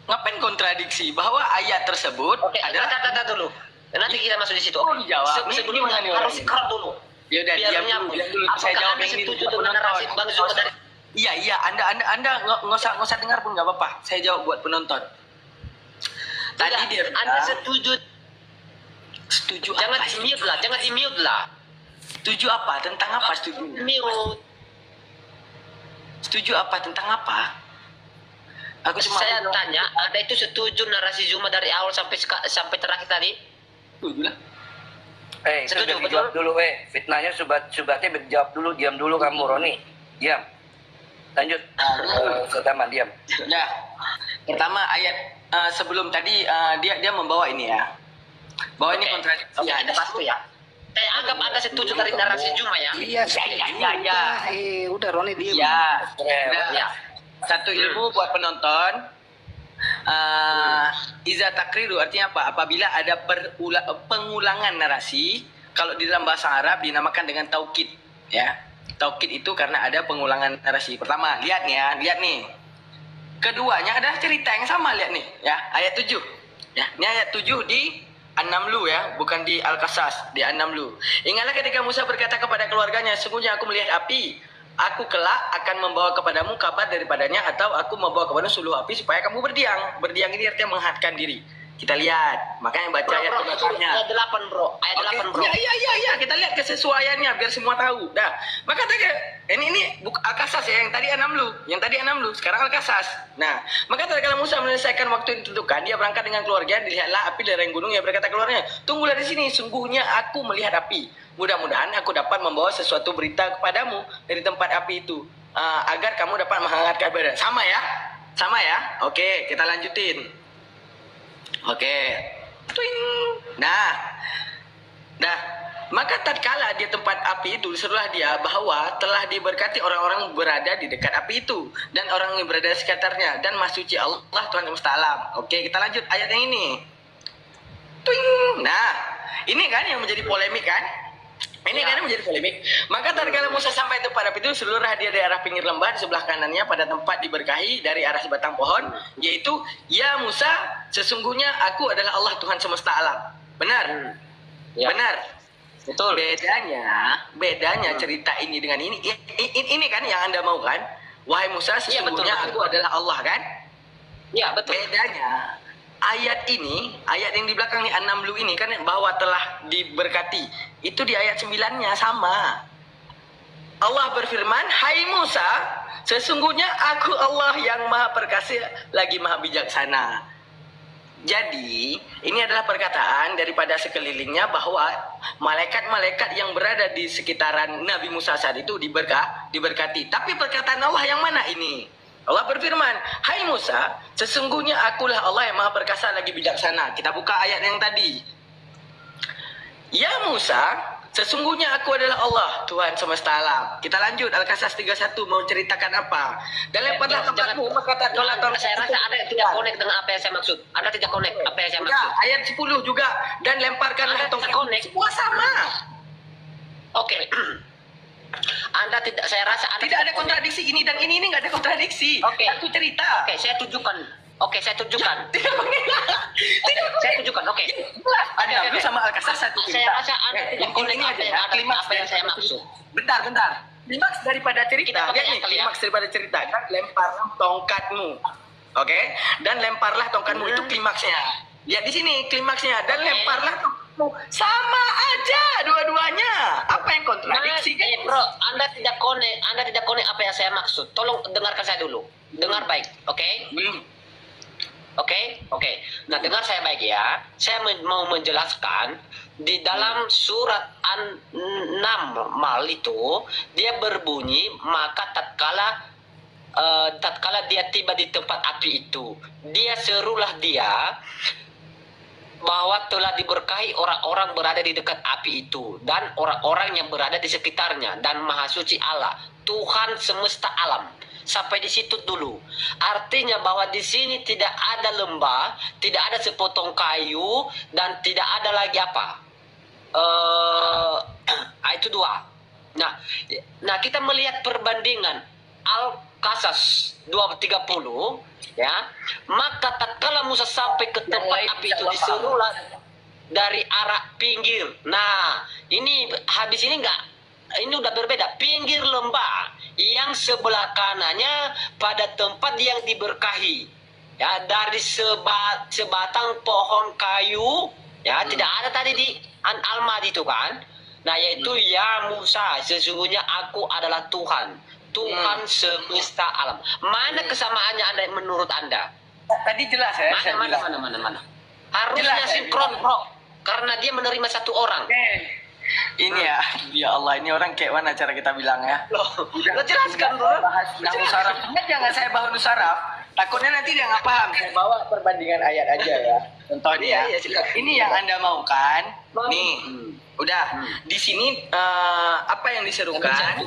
Ngapain kontradiksi bahwa ayat tersebut Oke, kata dulu. Nanti kita masuk di situ. Oh, dijawab. Sebelumnya harus sikat dulu. Ya udah, biar diam nyambung. dulu. Apakah Saya jawab Anda yang ini setuju buat dengan narasi penonton. Bang Zuma dari? Iya, Anda nggak usah dengar pun nggak apa-apa. Saya jawab buat penonton. Tadi dia Anda setuju? setuju Jangan apa? di mute lah. Setuju apa? Tentang apa setuju? Mute. Setuju apa? Tentang apa? Aku cuma Saya tanya, Anda itu setuju narasi Zuma dari awal sampai terakhir tadi? setuju lah. Setuju, sudah betul? dijawab dulu fitnahnya subatnya dijawab dulu, diam dulu kamu Roni, diam. Lanjut, Setaman diam. Ya, pertama ayat sebelum tadi dia membawa ini ya, bahwa ini kontradiksi. Oke, ada pasti ya. Saya anggap Anda setuju dari narasi Zuma ya? Iya, Ya. udah Roni dia. Ya, udah. Ya. Satu ilmu buat penonton. Iza takriru artinya apa? Apabila ada pengulangan narasi, kalau di dalam bahasa Arab dinamakan dengan taukid, ya. Taukid itu karena ada pengulangan narasi. Pertama, lihat nih. Keduanya adalah cerita yang sama, lihat nih, ya. Ayat 7. Ya, ini ayat 7 di An-Namlu ya, bukan di Al-Qasas, di An-Namlu. Ingatlah ketika Musa berkata kepada keluarganya, sungguhnya aku melihat api. Aku kelak akan membawa kepadamu kabar daripadanya, atau aku membawa kepadamu suluh api supaya kamu berdiam. Berdiam ini artinya menghadapkan diri. Kita lihat. Makanya baca ayat belakangnya. Ayat 8 bro. Ayat 8 bro. Iya. Kita lihat kesesuaiannya biar semua tahu. Dah. Maka tadi ini Al-Qasas ya, yang tadi An-Naml. Sekarang Al-Qasas. Nah, maka tatkala Musa menyelesaikan waktu yang ditentukan, dia berangkat dengan keluarga, dilihatlah api dari gunung, yang berkata keluarnya, "Tunggulah di sini, sungguhnya aku melihat api. Mudah-mudahan aku dapat membawa sesuatu berita kepadamu dari tempat api itu, agar kamu dapat menghangatkan badan." Sama ya? Oke, kita lanjutin. Oke. Twing. Nah. Maka tatkala dia tempat api itu, disuruhlah dia bahwa telah diberkati orang-orang berada di dekat api itu dan orang yang berada di sekitarnya, dan Maha Suci Allah Tuhan semesta alam. Oke, kita lanjut ayat yang ini. Twing. Nah, ini kan yang menjadi polemik kan? Maka tatkala Musa sampai tempat api itu, seluruh dia dari arah pinggir lembah di sebelah kanannya pada tempat diberkahi dari arah sebatang pohon, yaitu, "Ya Musa, sesungguhnya aku adalah Allah Tuhan semesta alam." Benar? Ya. Benar. Betul. Bedanya cerita ini dengan ini kan yang Anda mau kan? "Wahai Musa, sesungguhnya betul. aku adalah Allah," kan? Ya, betul. Bedanya ayat yang di belakang nih An-Naml ini kan, bahwa telah diberkati. Itu di ayat 9-nya sama. Allah berfirman, "Hai Musa, sesungguhnya aku Allah yang Maha Perkasa lagi Maha Bijaksana." Jadi, ini adalah perkataan daripada sekelilingnya bahwa malaikat-malaikat yang berada di sekitaran Nabi Musa saat itu diberkati. Tapi perkataan Allah yang mana ini? Allah berfirman, "Hai Musa, sesungguhnya akulah Allah yang Maha Perkasa lagi bijaksana." Kita buka ayat yang tadi. "Ya Musa, sesungguhnya aku adalah Allah, Tuhan semesta alam." Kita lanjut, Al-Qasas 31 mau ceritakan apa? "Dan lemparlah tongkatmu," maka tatkala Saya rasa Anda tidak connect dengan apa yang saya maksud. Anda tidak connect apa yang saya Udah, maksud. ayat 10 juga. "Dan lemparkanlah Anda tidak tongkatmu." connect. Semua sama. Oke. Saya rasa Anda Tidak ada kontradiksi, ini dan ini nggak ada kontradiksi. Oke. Satu cerita. Oke, saya tunjukkan. Tidak mengelak. Saya tunjukkan. Oke. Ada lu sama Al-Qasas satu cerita. Saya rasa Anda tidak connect apa yang saya maksud. Bentar. Klimaks daripada cerita. Kita pakai Lihat nih, akal, ya. klimaks daripada cerita. Kan lemparlah tongkatmu. Oke? Dan lemparlah tongkatmu, itu klimaksnya. Lihat di sini klimaksnya. Dan lemparlah tongkatmu. Sama aja dua-duanya. Apa yang kontradiksi kan? Bro, Anda tidak connect apa yang saya maksud. Tolong dengarkan saya dulu. Dengar baik, oke? Oke. Nah, dengar saya baik ya. Saya mau menjelaskan di dalam surat An-Naml itu dia berbunyi, maka tatkala dia tiba di tempat api itu, dia serulah dia bahwa telah diberkahi orang-orang berada di dekat api itu dan orang-orang yang berada di sekitarnya, dan Maha Suci Allah Tuhan semesta alam. Sampai di situ dulu. Artinya bahwa di sini tidak ada lembah, tidak ada sepotong kayu, dan tidak ada lagi apa. Itu dua. Nah, kita melihat perbandingan Al-Qasas 2:30, ya. Maka tatkala Musa sampai ke tempat api itu, disuruhlah dari arah pinggir. Nah, ini habis ini ini udah berbeda. Pinggir lembah yang sebelah kanannya pada tempat yang diberkahi, ya, dari sebatang pohon kayu, ya. Tidak ada tadi di Al-Mad itu kan. Nah, yaitu "Ya Musa, sesungguhnya aku adalah Tuhan semesta alam." Mana kesamaannya Anda menurut Anda? Tadi jelas ya. Mana. Harusnya Jelas, sinkron, bro. Karena dia menerima satu orang. Ini ya Allah, ini orang kayak mana cara kita bilang ya? Lo jelaskan, bro. Bahas nahu saraf. Jangan saya bawa nahu saraf. Takutnya nanti dia nggak paham. Saya bawa perbandingan ayat aja ya. Contohnya, ini yang Anda mau kan? Nih, udah. Di sini apa yang diserukan?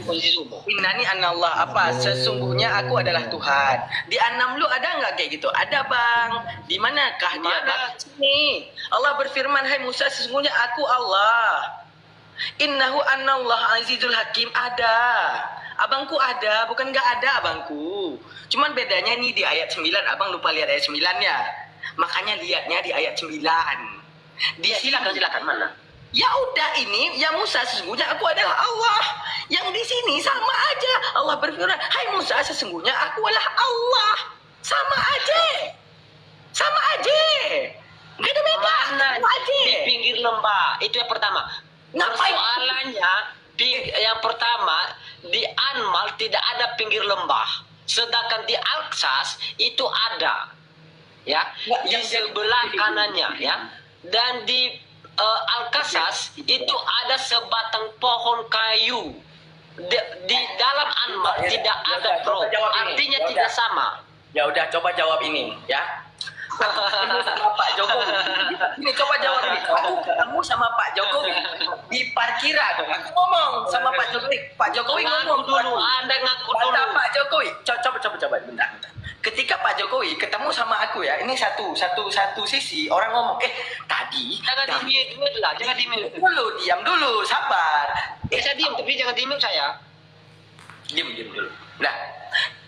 Innani anallah, apa? Sesungguhnya aku adalah Tuhan. Di An-Naml ada nggak kayak gitu? Ada, Bang. Di manakah dia? Sini. Allah berfirman, "Hai Musa, sesungguhnya aku Allah. Innahu anallah azizul hakim." Ada. Abangku ada, bukan nggak ada abangku. Cuman bedanya nih di ayat 9, abang lupa lihat ayat 9-nya. Makanya lihatnya di ayat 9. Silakan mana? Ya udah, ini ya Musa, sesungguhnya aku adalah Allah. Yang di sini sama aja. Allah berfirman, "Hai Musa, sesungguhnya aku adalah Allah." Sama aja. Nggak ada beda. Mana Sama aja. di pinggir lembah? Itu yang pertama. Ngapain? Persoalannya yang pertama di Anmal tidak ada pinggir lembah, sedangkan di Alksas itu ada, ya, Nggak, di yang- sebelah kanannya, ya, dan di Alkasas itu ada sebatang pohon kayu. Di dalam Anmal Ya, tidak ya, ada, ya, bro. coba jawab ini. Artinya Ya, tidak udah. sama. Ya udah, coba jawab ini ya. Ketemu sama Pak Jokowi. Ini coba jawab ini. Aku ketemu sama Pak Jokowi di parkiran. Aku ngomong sama Pak Jokowi. Pak Jokowi ngomong Ngaku dulu, Anda ngaku dulu. Kata Pak Jokowi. Coba bentar. Ketika Pak Jokowi ketemu sama aku ya, ini satu sisi orang ngomong, tadi Jangan di-mute lah, jangan di-mute. diam dulu, sabar. Saya diam, tapi jangan di-mute saya. Diam dulu. Nah,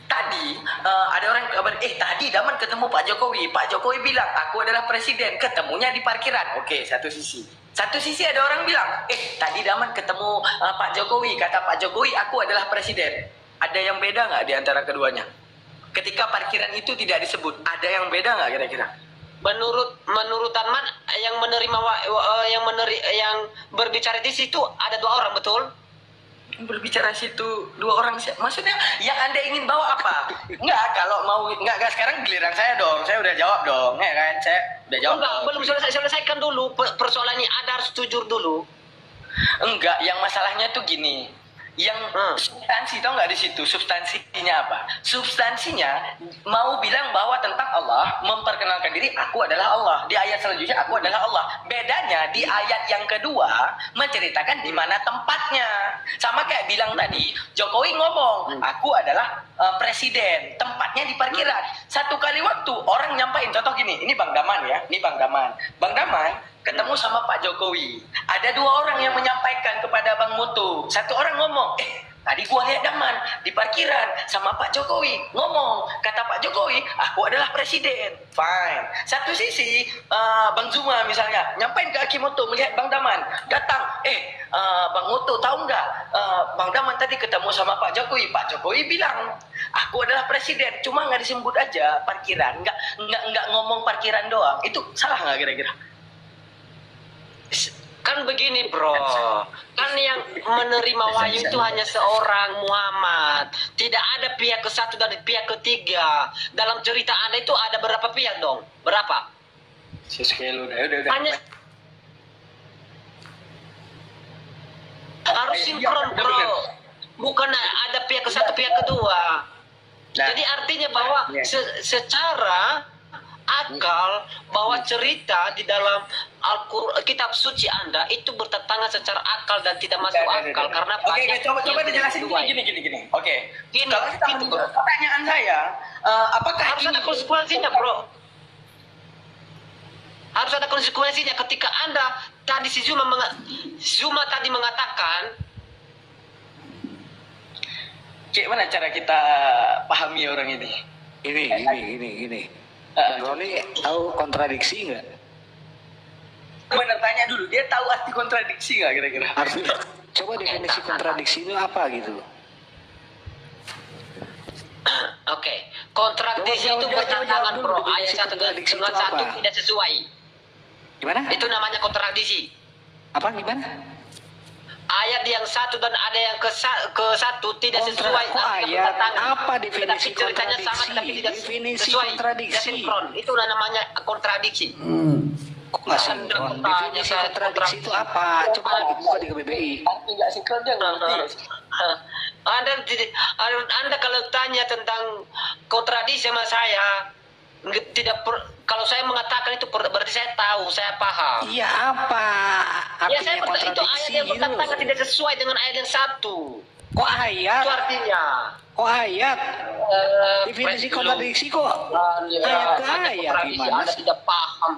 tadi ada orang kabar, tadi Daman ketemu Pak Jokowi. Pak Jokowi bilang, aku adalah presiden. Ketemunya di parkiran. Oke, satu sisi. Satu sisi ada orang bilang, tadi Daman ketemu Pak Jokowi. Kata Pak Jokowi, aku adalah presiden. Ada yang beda nggak di antara keduanya? Ketika parkiran itu tidak disebut, ada yang beda nggak kira-kira? Menurut Tanman yang berbicara di situ ada 2 orang, betul? Berbicara situ 2 orang, maksudnya yang Anda ingin bawa apa? Enggak, kalau mau enggak sekarang giliran saya dong. Saya udah jawab dong, ya kan? Saya udah jawab. Enggak, dong. belum selesaikan dulu persoalannya. Ada harus jujur dulu. Enggak, yang masalahnya tuh gini. Yang substansi tau nggak di situ? Substansinya apa? Substansinya mau bilang bahwa tentang Allah, memperkenalkan diri, aku adalah Allah. Di ayat selanjutnya aku adalah Allah. Bedanya di ayat yang kedua menceritakan di mana tempatnya. Sama kayak bilang tadi, Jokowi ngomong, aku adalah presiden, tempatnya di parkiran. Satu kali waktu orang nyampain, contoh gini, ini Bang Daman ya, ini Bang Daman. Bang Daman ketemu sama Pak Jokowi. Ada 2 orang yang menyampaikan kepada Bang Mutu. Satu orang ngomong, tadi gua lihat Daman di parkiran sama Pak Jokowi. Ngomong, kata Pak Jokowi, aku adalah presiden. Fine. Satu sisi, Bang Zuma misalnya, nyampein ke Akimoto, melihat Bang Daman. Datang, Bang Mutu tahu nggak, Bang Daman tadi ketemu sama Pak Jokowi. Pak Jokowi bilang, aku adalah presiden. Cuma nggak disebut aja parkiran. Nggak ngomong parkiran doang. Itu salah nggak kira-kira? Kan begini, bro. Kan yang menerima wahyu itu hanya seorang, Muhammad. Tidak ada pihak ke-1 dan pihak ketiga. Dalam cerita Anda itu ada berapa pihak dong? Berapa? Udah. Hanya harus sinkron, bro. Bukan ada pihak ke-1, pihak kedua. Nah, Jadi artinya bahwa secara akal bahwa cerita di dalam kitab suci Anda itu bertentangan secara akal dan tidak masuk akal karena banyak coba yang dijelasin sesuai. gini. Oke. Gini, Kalau kita gini, menurut bro. pertanyaan saya, apakah Harus ini ada konsekuensinya, bro. Harus ada konsekuensinya ketika Anda tadi Zuma tadi mengatakan, Mana cara kita pahami orang ini? Gini. Roni tahu kontradiksi nggak? Bener, tanya dulu, dia tahu arti kontradiksi nggak kira-kira? Artinya, coba definisi kontradiksi itu apa gitu? oke, kontradiksi itu Jawab bertentangan, dulu, bro. definisi Ayat 1 kontradiksi dengan itu 1 apa? tidak sesuai. Gimana? Itu namanya kontradiksi. Apa gimana? Ayat yang 1 dan ada yang ke-1 tidak sesuai. Kok ayat? Apa definisi Tetapi ceritanya sama kontradiksi? tapi tidak Definisi sesuai. kontradiksi. Tidak sinkron. Itu namanya kontradiksi. Kok nggak sinkron? Definisi kontradiksi itu apa? Coba lagi buka di KBBI. Arti nggak sinkron dia ngerti. Anda kalau tanya tentang kontradiksi sama saya, kalau saya mengatakan itu berarti saya tahu, saya paham. Iya apa? Ya saya Artinya itu ayat yang gitu. bertentangan tidak sesuai dengan ayat yang 1. Kok ayat? Itu artinya. Kok ayat? Definisi kontradiksi kok ayat ke ayat gimana Anda sih? tidak paham.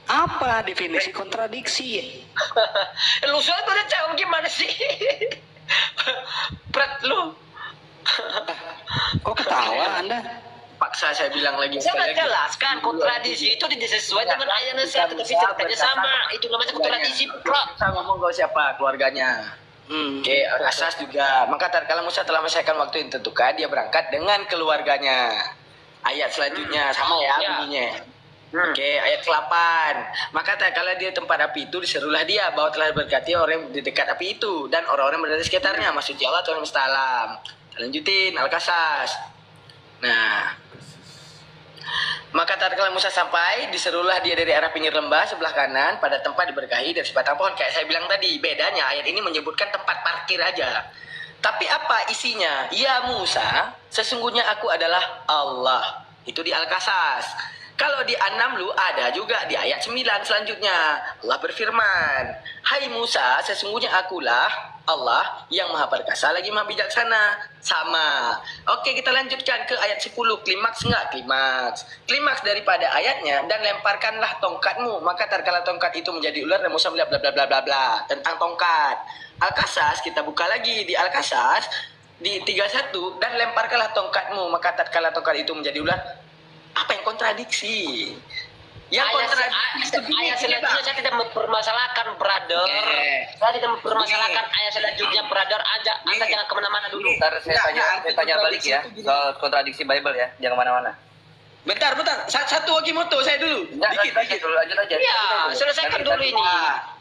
Apa definisi kontradiksi? Lu soalnya udah jawab gimana sih? Prat lu. Kok ketawa Anda? Paksa saya bilang lagi. Saya nggak jelaskan kontradiksi itu tidak sesuai dengan ayat yang 1 tapi ceritanya sama. Itu namanya kontradiksi, bro. Saya ngomong ke siapa? Keluarganya. Oke, asas juga. Maka tatkala Musa telah menyelesaikan waktu yang ditentukan, dia berangkat dengan keluarganya. Ayat selanjutnya sama ya Ya. bunyinya. Oke, ayat ke-8. Maka kalau dia tempat api itu, diserulah dia bahwa telah berkati orang di dekat api itu dan orang-orang berada di sekitarnya. Maksudnya Allah Tuhan Semesta Alam. Lanjutin Al-Qasas. Nah, maka tatkala Musa sampai, diserulah dia dari arah pinggir lembah sebelah kanan pada tempat diberkahi dari sebatang pohon. Kayak saya bilang tadi, bedanya ayat ini menyebutkan tempat parkir aja. Tapi apa isinya? Ya Musa, sesungguhnya aku adalah Allah. Itu di Al-Qasas. Kalau di An-Naml ada juga di ayat 9 selanjutnya. Allah berfirman, "Hai Musa, sesungguhnya akulah Allah yang maha perkasa lagi maha bijaksana." Sama. Oke, kita lanjutkan ke ayat 10. Klimaks enggak? Klimaks. Klimaks daripada ayatnya, dan lemparkanlah tongkatmu. Maka tatkala tongkat itu menjadi ular dan Musa melihat bla bla bla bla bla tentang tongkat. Al-Qasas, kita buka lagi di Al-Qasas di 31, dan lemparkanlah tongkatmu. Maka tatkala tongkat itu menjadi ular. Apa yang kontradiksi? Yang kontradiksi ayat selanjutnya saya tidak mempermasalahkan, brother. Saya tidak mempermasalahkan ayat selanjutnya, brother. Anda jangan kemana-mana dulu. Ntar saya tanya balik ya soal kontradiksi Bible ya, jangan kemana-mana. Bentar. Satu Wakimoto saya dulu. Dikit. Dulu lanjut aja. Iya, selesaikan dulu ini.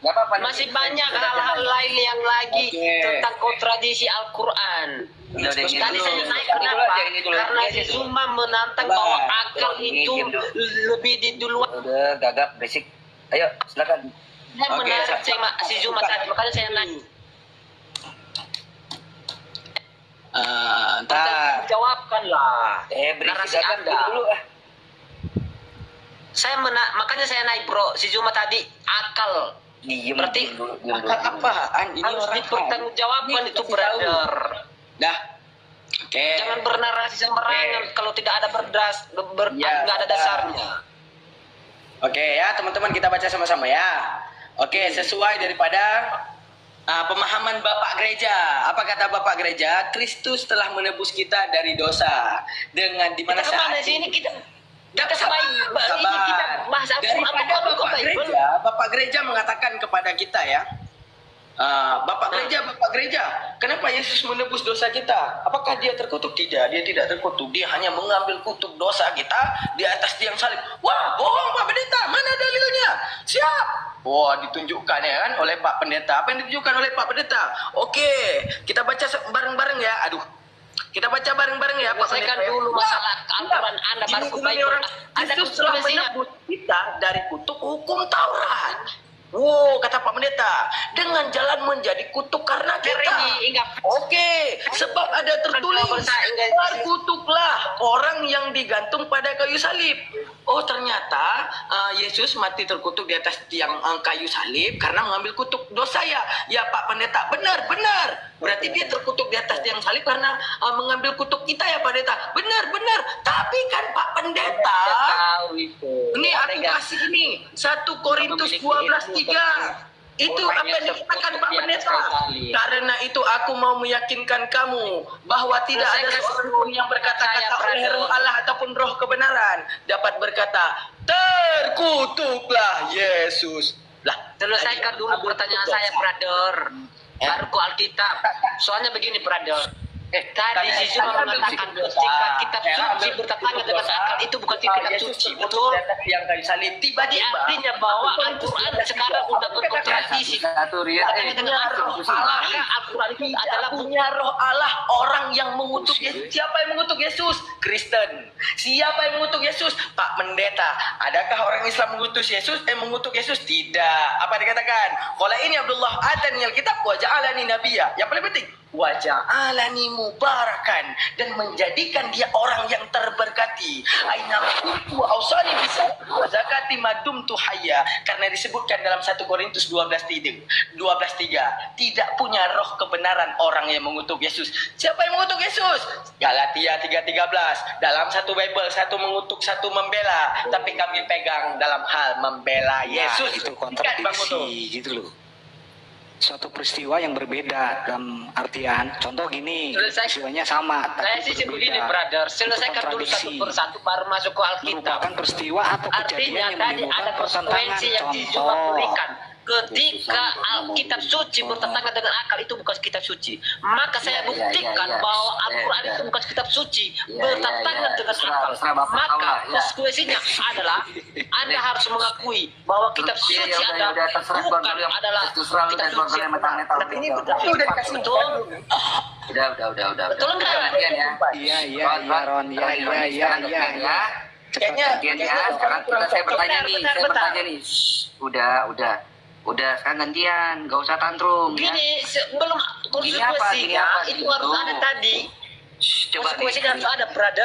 Nggak apa-apa. Masih banyak hal-hal lain yang lagi tentang kontradiksi Al-Quran. Tadi saya naik kenapa? Karena si Zuma menantang bahwa akal itu lebih diduluan. Udah gagap, berisik. Ayo, silakan. Saya menarik si Zuma tadi, makanya saya naik. Jawabkan lah. Berisik Narasi Anda. dulu. Makanya saya naik, bro. Si Zuma tadi akal. Berarti akal apaan? Ini harus dipertanggungjawabkan itu, brother. Dah. Oke. Jangan bernarasi sembarangan kalau tidak ada nggak ada dasarnya. Oke ya, teman-teman, kita baca sama-sama ya. Oke, sesuai daripada pemahaman Bapak Gereja. Apa kata Bapak Gereja? Kristus telah menebus kita dari dosa. Dengan di mana saat ini kita sabar. kita bahas Daripada Bapak Gereja mengatakan kepada kita ya, Bapak Gereja, kenapa Yesus menebus dosa kita? Apakah dia terkutuk? Tidak, dia tidak terkutuk. Dia hanya mengambil kutuk dosa kita di atas tiang salib. Wah, bohong Pak Pendeta, mana dalilnya? Siap. Wah, ditunjukkan ya kan oleh Pak Pendeta. Apa yang ditunjukkan oleh Pak Pendeta? Oke, kita baca bareng-bareng ya. Kita baca bareng-bareng ya Pak Pendeta. Dulu masalah Al-Quran Anda baru ke Bible. Yesus telah menebus kita dari kutuk hukum Taurat. Wow, kata Pak Pendeta, dengan jalan menjadi kutuk karena kita. Oke, sebab ada tertulis, terkutuklah orang yang digantung pada kayu salib. Oh, ternyata Yesus mati terkutuk di atas tiang kayu salib karena mengambil kutuk dosa ya. Ya Pak Pendeta, benar. Berarti dia terkutuk di atas tiang salib karena mengambil kutuk kita ya Pak Pendeta. Benar. Tapi kan Pak Pendeta, ini aku kasih ini 1 Korintus 12:3. Itu apa yang dikatakan Pak Pendeta. Karena itu aku mau meyakinkan kamu bahwa tidak ada seorang pun yang berkata-kata oleh roh Allah ataupun roh kebenaran dapat berkata, terkutuklah Yesus. Lah, selesaikan dulu pertanyaan saya, brother. Baru ke Alkitab. Soalnya begini, brother. Tadi si Zuma mengatakan ketika kitab suci bertentangan dengan akal itu bukan kitab suci, betul? Yang kayu salib tiba-tiba artinya bahwa Al-Quran sekarang sudah berkontradiksi. Al-Quran itu adalah punya roh Allah. Orang yang mengutuk Yesus. Siapa yang mengutuk Yesus? Kristen. Siapa yang mengutuk Yesus? Pak Pendeta. Adakah orang Islam mengutuk Yesus? Mengutuk Yesus? Tidak. Apa dikatakan? Qala ini Abdullah atani alkitab wa ja'alani nabiyya. Yang paling penting, wa ja'alani mubarakan, dan menjadikan dia orang yang terberkati. Aina kuntu ausani bisa wa zakati madumtu hayya, karena disebutkan dalam 1 Korintus 12:3 tidak punya roh kebenaran orang yang mengutuk Yesus. Siapa yang mengutuk Yesus? Galatia 3:13. Dalam satu Bible, satu mengutuk, satu membela, tapi kami pegang dalam hal membela Yesus. Itu kontradiksi gitu loh. Suatu peristiwa yang berbeda dalam artian, contoh gini, peristiwanya sama saya sih begini, brother, selesaikan dulu satu persatu baru masuk ke Alkitab. Merupakan peristiwa atau kejadian yang tadi ada menimbulkan konsekuensi yang contoh berikan. ketika Alkitab suci bertentangan dengan akal, itu bukan kitab suci. Maka saya buktikan bahwa Al-Quran itu bukan kitab suci, bertentangan dengan akal. Maka konsekuensinya adalah Anda harus mengakui bahwa kitab suci Anda bukan adalah kitab suci. Tapi ini udah dikasih betul. Udah. Betul enggak? Iya Ron, iya. Kayaknya sekarang saya bertanya nih. Udah, sekarang gantian, gak usah tantrum. Gini, belum konsekuensinya itu harus ada tadi. Coba Konsekuensinya harus ada, berada.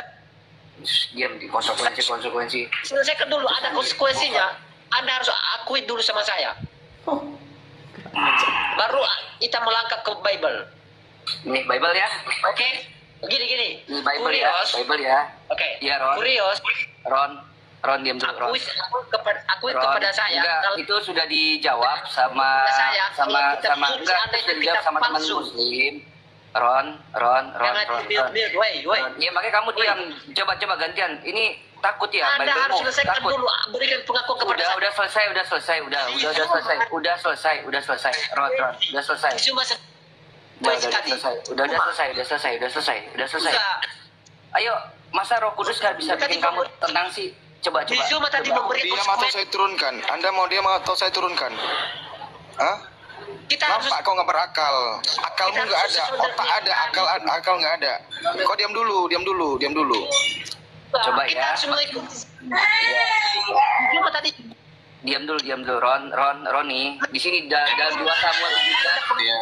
Diam di konsekuensi. Selesaikan dulu, ada konsekuensinya. Anda harus akui dulu sama saya. Baru kita melangkah ke Bible. Ini Bible ya. Oke? Gini. Ini Bible ya. Oke. Iya, Ron. Kurios. Ron diam dulu, Ron. Akui Ron, kepada saya. enggak, Kalau itu sudah dijawab sama saya, kalau kitab suci enggak, Anda itu sudah itu dijawab kitab sama teman palsu. muslim. Ron. Jangan build, woi. Iya, makanya kamu diam. Coba gantian. Ini takut ya, Anda Bible-mu. harus selesaikan Takut. dulu, berikan pengakuan kepada saya. Udah selesai. Udah selesai. Ron, udah selesai. Cuma Udah selesai. Ayo, masa Roh Kudus gak bisa bikin kamu tenang sih? Coba. Di Zoom tadi memberi Diam atau saya turunkan? Anda mau diam atau saya turunkan? Hah? Kita harus Nampak kau nggak berakal? Akalmu nggak ada, otak ada, akal nggak ada. Kau diam dulu. Coba kita ya. harus mengikuti. Cuma tadi Diam dulu, Ron nih. Di sini dalam 2 Samuel 17. Iya.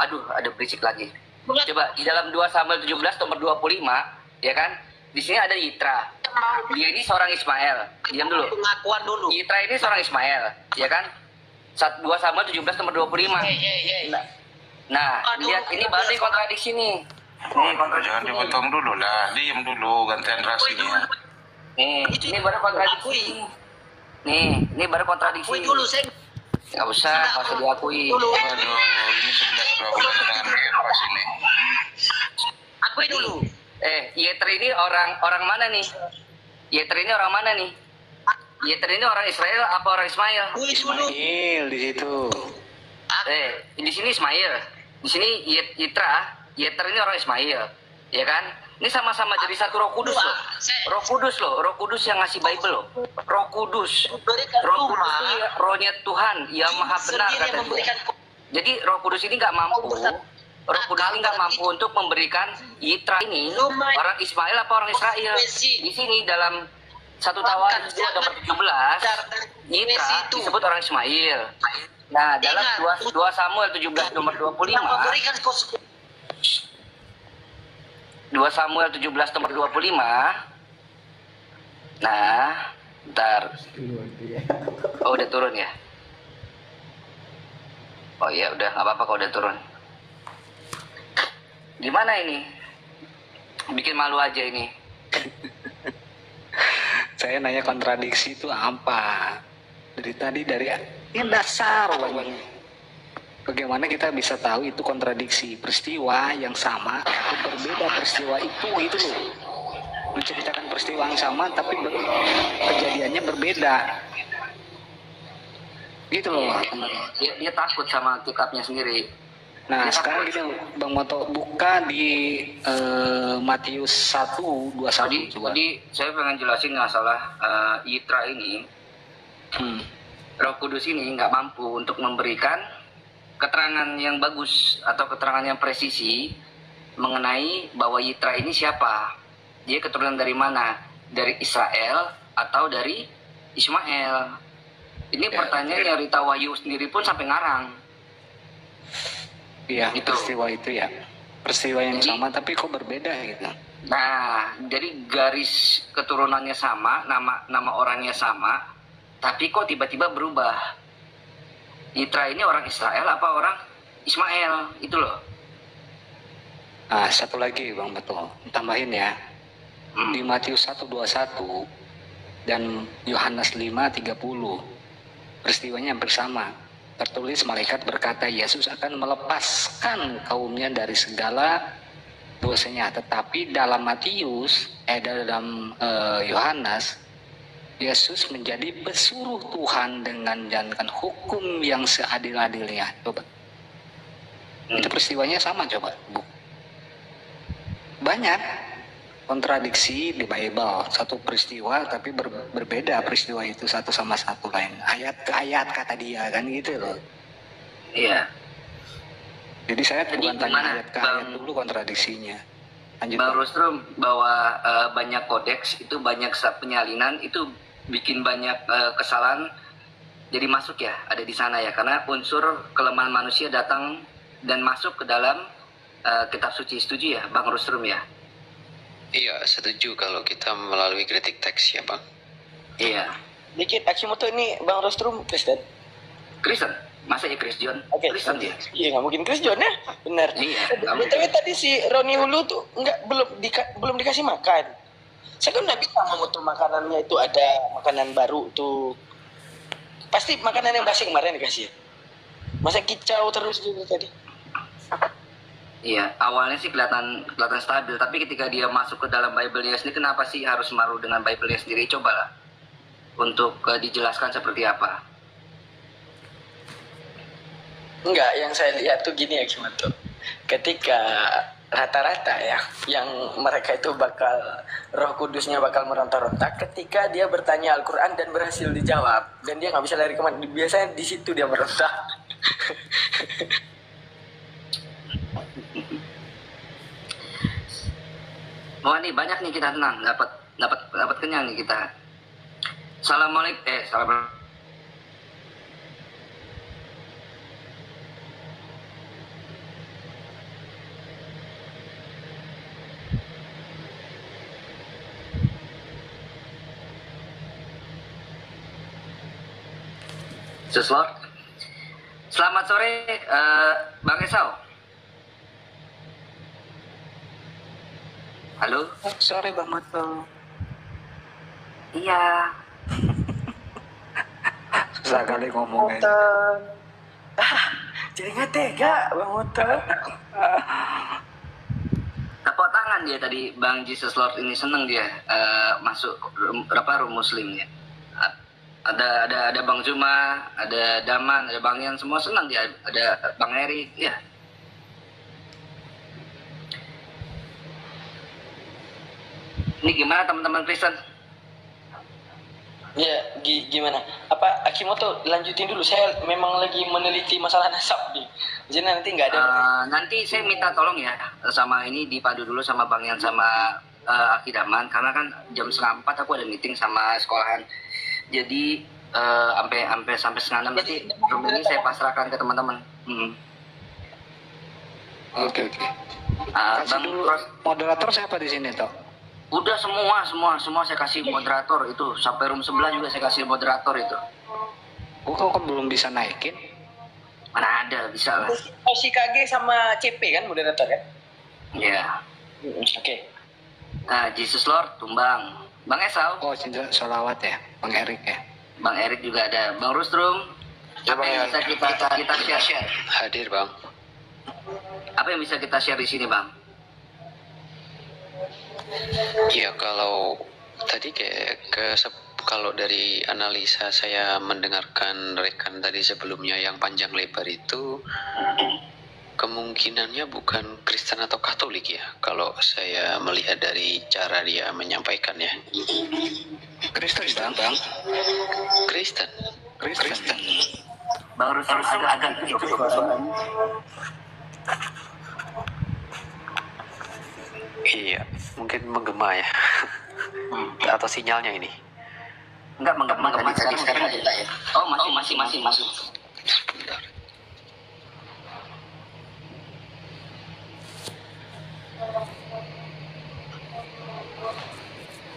Aduh, ada berisik lagi. Coba di dalam 2 Samuel 17 nomor 25, ya kan? Di sini ada Yitra. Dia ini seorang Ismail. Diam dulu. pengakuan dulu. Yitra ini seorang Ismail, ya kan? 2 Samuel 17 nomor 25. Nah, lihat ini baru nih kontradiksi nih. Nih kontradiksi. Jangan dipotong dulu lah. Diam dulu gantian rasinya. Nih, ini baru kontradiksi. Nih, ini baru kontradiksi. Akui dulu, saya Nggak usah diakui. dulu. Aduh, ini 11 bulan dengan pas ini. Akui dulu. Yetro ini orang mana nih? Yetro ini orang mana nih? Yetro ini orang Israel apa orang Ismail? Akui dulu. Di situ. Di sini Ismail. Di sini Yetro ini orang Ismail, ya kan? Ini sama-sama dari satu Roh Kudus loh. Roh Kudus yang ngasih Bible loh. Roh Kudus itu rohnya Tuhan yang maha benar kata dia. Jadi Roh Kudus ini nggak mampu. Roh Kudus ini nggak mampu untuk memberikan Yitra ini orang Ismail apa orang Israel. Di sini dalam 1 Tawarik nomor 17, Yitra disebut orang Ismail. Nah, dalam 2 Samuel 17 nomor 25, 2 Samuel 17 nomor 25. Nah, bentar. Oh, udah turun ya? Oh iya, udah nggak apa-apa kalau udah turun. Gimana ini? Bikin malu aja ini. Saya nanya kontradiksi itu apa? Dari dasar banget. Bagaimana kita bisa tahu itu kontradiksi peristiwa yang sama atau berbeda peristiwa itu loh. Menceritakan peristiwa yang sama tapi kejadiannya berbeda. Gitu loh. Dia takut sama kitabnya sendiri. Nah, sekarang gini Bang Moto, buka di Matius 1:21 coba. Tadi saya pengen jelasin masalah Yitra ini. Roh Kudus ini nggak mampu untuk memberikan keterangan yang bagus atau keterangan yang presisi mengenai bahwa Yitra ini siapa. Dia keturunan dari mana? Dari Israel atau dari Ismail? Ini pertanyaan yang Rita Wahyu sendiri pun sampai ngarang. Iya, Gitu. peristiwa itu ya. Peristiwa yang sama tapi kok berbeda gitu. Nah, jadi garis keturunannya sama, nama orangnya sama, tapi kok tiba-tiba berubah. Yitra ini orang Israel apa orang Ismail? Itu loh. Nah, satu lagi Bang Betul, tambahin ya. Di Matius 1:21 dan Yohanes 5:30 peristiwanya hampir sama. Tertulis malaikat berkata Yesus akan melepaskan kaumnya dari segala dosanya. Tetapi dalam Matius, dalam Yohanes Yesus menjadi pesuruh Tuhan dengan menjalankan hukum yang seadil-adilnya. Coba. Itu peristiwanya sama coba, Bu. Banyak kontradiksi di Bible. Satu peristiwa tapi berbeda peristiwa itu satu sama satu lain. Ayat ke ayat kata dia kan gitu loh. Iya. Jadi saya Jadi bukan tanya gimana, ayat ke ayat Bang? dulu kontradiksinya. Lanjut. Bang Bang. Rostrum, bahwa banyak kodeks itu banyak penyalinan itu bikin banyak kesalahan jadi masuk ya, ada di sana ya, karena unsur kelemahan manusia datang dan masuk ke dalam kitab suci. Setuju ya Bang Rostrum ya? Iya, setuju kalau kita melalui kritik teks ya, Bang. Iya. Dikit, Akimoto ini Bang Rostrum Kristen. Kristen? Masa ya Kristen? Oke, Kristen dia? iya nggak mungkin Chris John ya, benar. Iya, nggak mungkin. Tapi tadi si Roni Hulu tuh belum dikasih makan. Saya kan udah bilang memutul makanannya itu ada makanan baru tuh. Pasti makanan yang basi kemarin dikasih. Masa kicau terus gitu tadi. Iya, awalnya sih kelihatan stabil, tapi ketika dia masuk ke dalam Bible-nya sendiri, kenapa sih harus maru dengan Bible-nya sendiri? Cobalah untuk dijelaskan seperti apa. Enggak, yang saya lihat tuh gini ya Kimanto. Ketika rata-rata ya, yang mereka itu bakal Roh Kudusnya bakal meronta-ronta ketika dia bertanya Al-Quran dan berhasil dijawab, dan dia nggak bisa lari kemana. Biasanya di situ dia meronta. Wah nih banyak nih kita tenang, dapat kenyang nih kita. Salam. Seslor. Selamat sore Bang Esau. Halo. Sorry Bang Mato. Iya. Susah kali ngomongnya. Jadi nggak tega Bang Motor. Tepuk tangan dia tadi Bang Jesus Lord ini, seneng dia masuk room Muslim ya. Ada Bang Zuma, ada Daman, ada Bang Yan, semua senang dia. Ada Bang Eri, ya. Ini gimana teman-teman Kristen? Ya, gimana? Apa Akimoto lanjutin dulu? Saya memang lagi meneliti masalah nasab nih. Jadi nanti nggak ada. Nanti saya minta tolong ya sama ini dipadu dulu sama Bang Yan sama Aki Daman, karena kan jam 3:30 aku ada meeting sama sekolahan. Jadi sampai 5:30 nanti room ini saya pasrahkan ke teman-teman. Oke. Kasih Bang dulu Ros, moderator siapa di sini toh? udah semua saya kasih moderator itu, sampai room sebelah juga saya kasih moderator itu. Kok belum bisa naikin? Mana ada, bisa lah. Si KG sama CP kan moderator kan? Ya. Oke. Nah, Jesus Lord tumbang. Bang Esau, Oh, cinta sholawat ya, Bang Erik ya. Bang Erik juga ada. Bang Rustrum, apa yang bisa kita share? Hadir, Bang. Apa yang bisa kita share di sini, Bang? Iya, kalau tadi kalau dari analisa saya mendengarkan rekan tadi sebelumnya yang panjang lebar itu, kemungkinannya bukan Kristen atau Katolik ya, kalau saya melihat dari cara dia menyampaikannya. Kristen Bang. Kristen. Bang Rustrum agak kecil suaranya. Iya, mungkin menggema ya. Atau sinyalnya ini. Enggak menggema sekarang ada ya. Oh, masih. Bentar.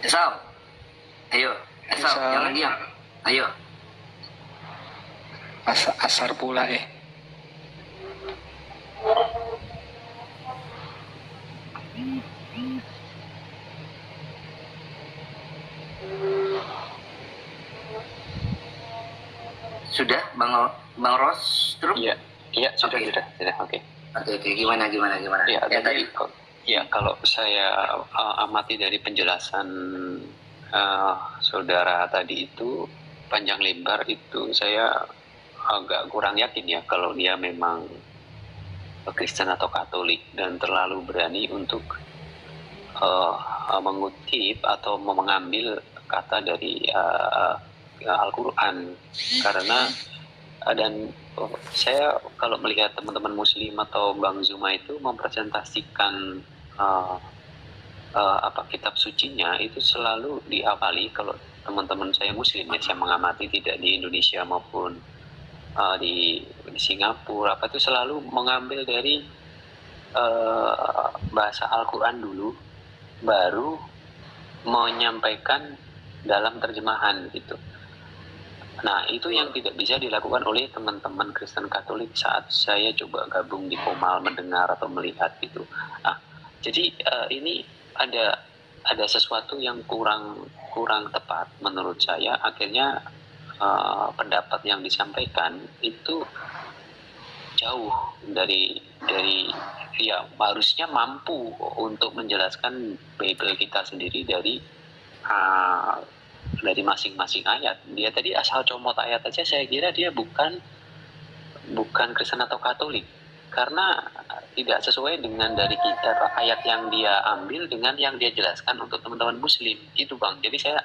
Esau. Ayo, Esau, Esau. jangan diam. Ayo. Asar pula Sudah, Bang Rostrum? Iya, sudah, Oke. sudah, oke. Oke, gimana? Ya, Ya, tadi ya kalau saya amati dari penjelasan saudara tadi itu panjang lebar itu saya agak kurang yakin ya kalau dia memang Kristen atau Katolik dan terlalu berani untuk mengutip atau mengambil kata dari Al-Quran, karena dan saya kalau melihat teman-teman Muslim atau Bang Zuma itu mempresentasikan kitab sucinya itu selalu dihafali. Kalau teman-teman saya Muslim ya, saya mengamati tidak di Indonesia maupun di Singapura itu selalu mengambil dari bahasa Al-Quran dulu, baru menyampaikan dalam terjemahan gitu. Nah, itu yang tidak bisa dilakukan oleh teman-teman Kristen Katolik saat saya coba gabung di Komal, mendengar atau melihat gitu. Nah, jadi ini ada sesuatu yang kurang tepat menurut saya. Akhirnya pendapat yang disampaikan itu jauh dari ya harusnya mampu untuk menjelaskan Bible kita sendiri dari masing-masing ayat. Dia tadi asal comot ayat aja, saya kira dia bukan Kristen atau Katolik, karena tidak sesuai dengan dari kita ayat yang dia ambil dengan yang dia jelaskan untuk teman-teman Muslim itu, Bang. Jadi saya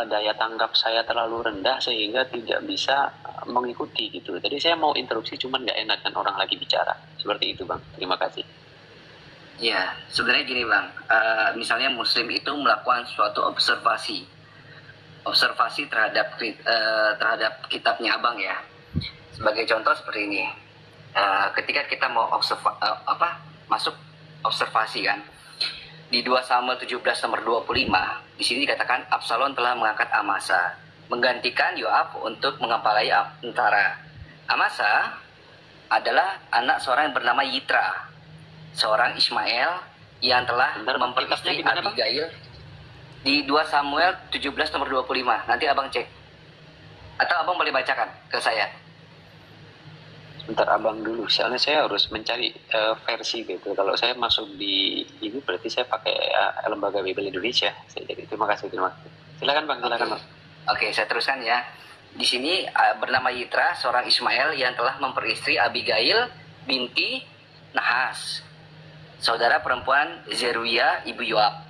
daya tanggap saya terlalu rendah sehingga tidak bisa mengikuti gitu. Tadi saya mau interupsi cuman nggak enak kan orang lagi bicara. Seperti itu, Bang. Terima kasih. Ya, sebenarnya gini Bang, misalnya Muslim itu melakukan suatu observasi terhadap kitabnya Abang ya. Sebagai contoh seperti ini, ketika kita mau masuk observasi kan, di 2 Samuel 17 nomor 25, di sini dikatakan Absalom telah mengangkat Amasa menggantikan Yoab untuk mengepalai tentara. Amasa adalah anak seorang yang bernama Yitra, seorang Ismail yang telah memperistri Abigail. Di 2 Samuel 17 nomor 25. Nanti Abang cek. Atau Abang boleh bacakan ke saya. Sebentar Abang dulu, soalnya saya harus mencari versi gitu. Kalau saya masuk di ini berarti saya pakai Lembaga Bible Indonesia. Terima kasih. Silakan Bang, silakan Bang. Oke, saya teruskan ya. Di sini bernama Yitra, seorang Ismail yang telah memperistri Abigail binti Nahas, saudara perempuan Zeruiah ibu Yoab.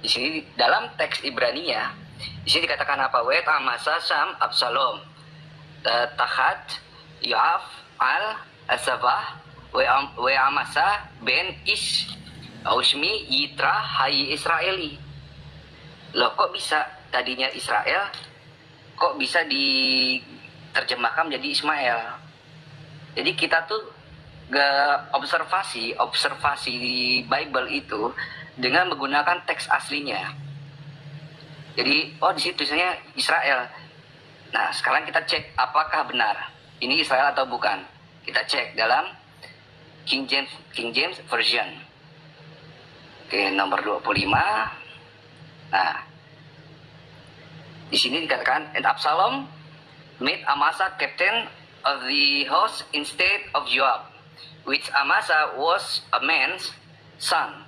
Di sini dalam teks Ibrania, di sini dikatakan apa? Wet Amasa Sam Absalom Tahat Yoab al Asabah we Amasa ben Ish Aushmi Yitra Hayi Israeli. Loh, kok bisa tadinya Israel, kok bisa diterjemahkan menjadi Ismail? Jadi kita tuh observasi di Bible itu dengan menggunakan teks aslinya. Jadi, di situ tulisannya Israel. Nah, sekarang kita cek apakah benar ini Israel atau bukan. Kita cek dalam King James Version. Oke, nomor 25. Nah, di sini dikatakan, and Absalom made Amasa captain of the host instead of Joab, which Amasa was a man's son,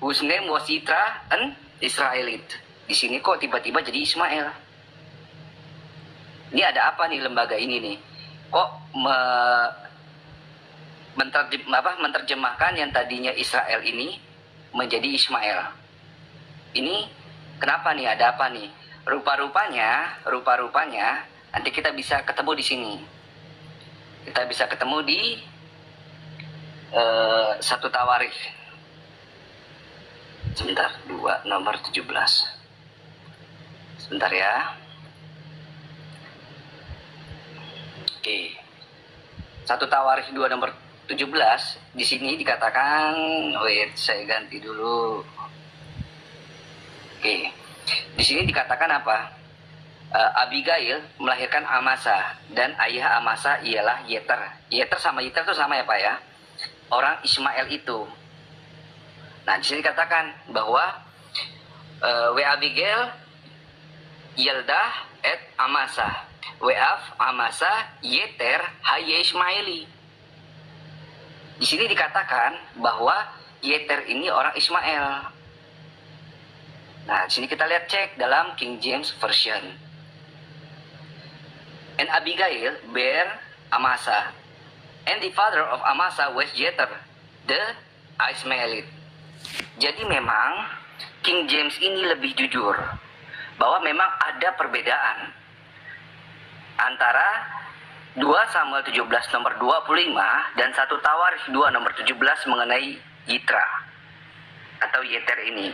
whose name was Yitra, an Israelite. Di sini kok tiba-tiba jadi Ismail? Ini ada apa nih lembaga ini nih? Kok menerjemahkan yang tadinya Israel ini menjadi Ismail? Ini kenapa nih? Ada apa nih? Rupa-rupanya nanti kita bisa ketemu di sini. Kita bisa ketemu di 1 Tawarikh. Sebentar, 2 nomor 17. Sebentar ya. Oke. 1 Tawarikh 2 nomor 17 di sini dikatakan, wait, saya ganti dulu. Oke. Di sini dikatakan apa? Abigail melahirkan Amasa dan ayah Amasa ialah Yeter. Yeter sama Yitra itu sama ya Pak ya? Orang Ismail itu. Nah, di sini dikatakan bahwa we Abigail Yeldah et Amasa, weaf Amasa Yeter haye Ismaili. Di sini dikatakan bahwa Yeter ini orang Ismail. Nah, di sini kita lihat cek dalam King James Version. And Abigail bare Amasa, and the father of Amasa was Jether, the Ismaelite. Jadi memang King James ini lebih jujur bahwa memang ada perbedaan antara 2 Samuel 17 nomor 25 dan 1 Tawarikh 2 nomor 17 mengenai Yitra atau Yeter ini.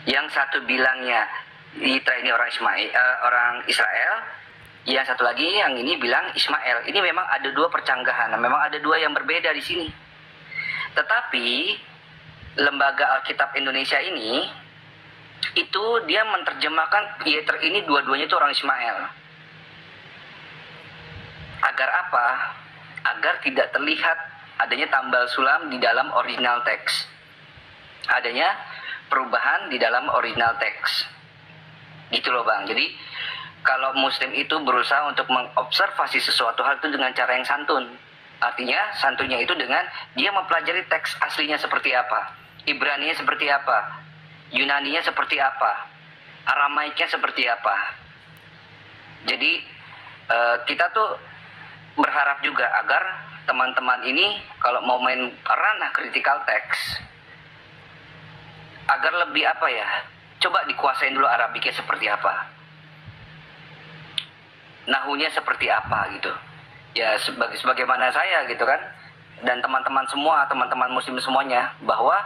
Yang satu bilangnya Yitra ini orang Israel, yang satu lagi yang ini bilang Ismail. Ini memang ada dua percanggahan, memang ada dua yang berbeda di sini. Tetapi Lembaga Alkitab Indonesia ini itu dia menerjemahkan Yeter ini dua-duanya itu orang Ismail. Agar apa? Agar tidak terlihat adanya tambal sulam di dalam original teks. Adanya perubahan di dalam original teks. Gitu loh Bang. Jadi kalau Muslim itu berusaha untuk mengobservasi sesuatu hal itu dengan cara yang santun. Artinya santunnya itu dengan dia mempelajari teks aslinya seperti apa, Ibraninya seperti apa, Yunaninya seperti apa, Aramaiknya seperti apa. Jadi kita tuh berharap juga agar teman-teman ini kalau mau main ranah critical text agar lebih apa ya, coba dikuasain dulu Arabiknya seperti apa, nahunya seperti apa gitu. Ya sebagaimana saya gitu kan, dan teman-teman semua, teman-teman muslim semuanya, bahwa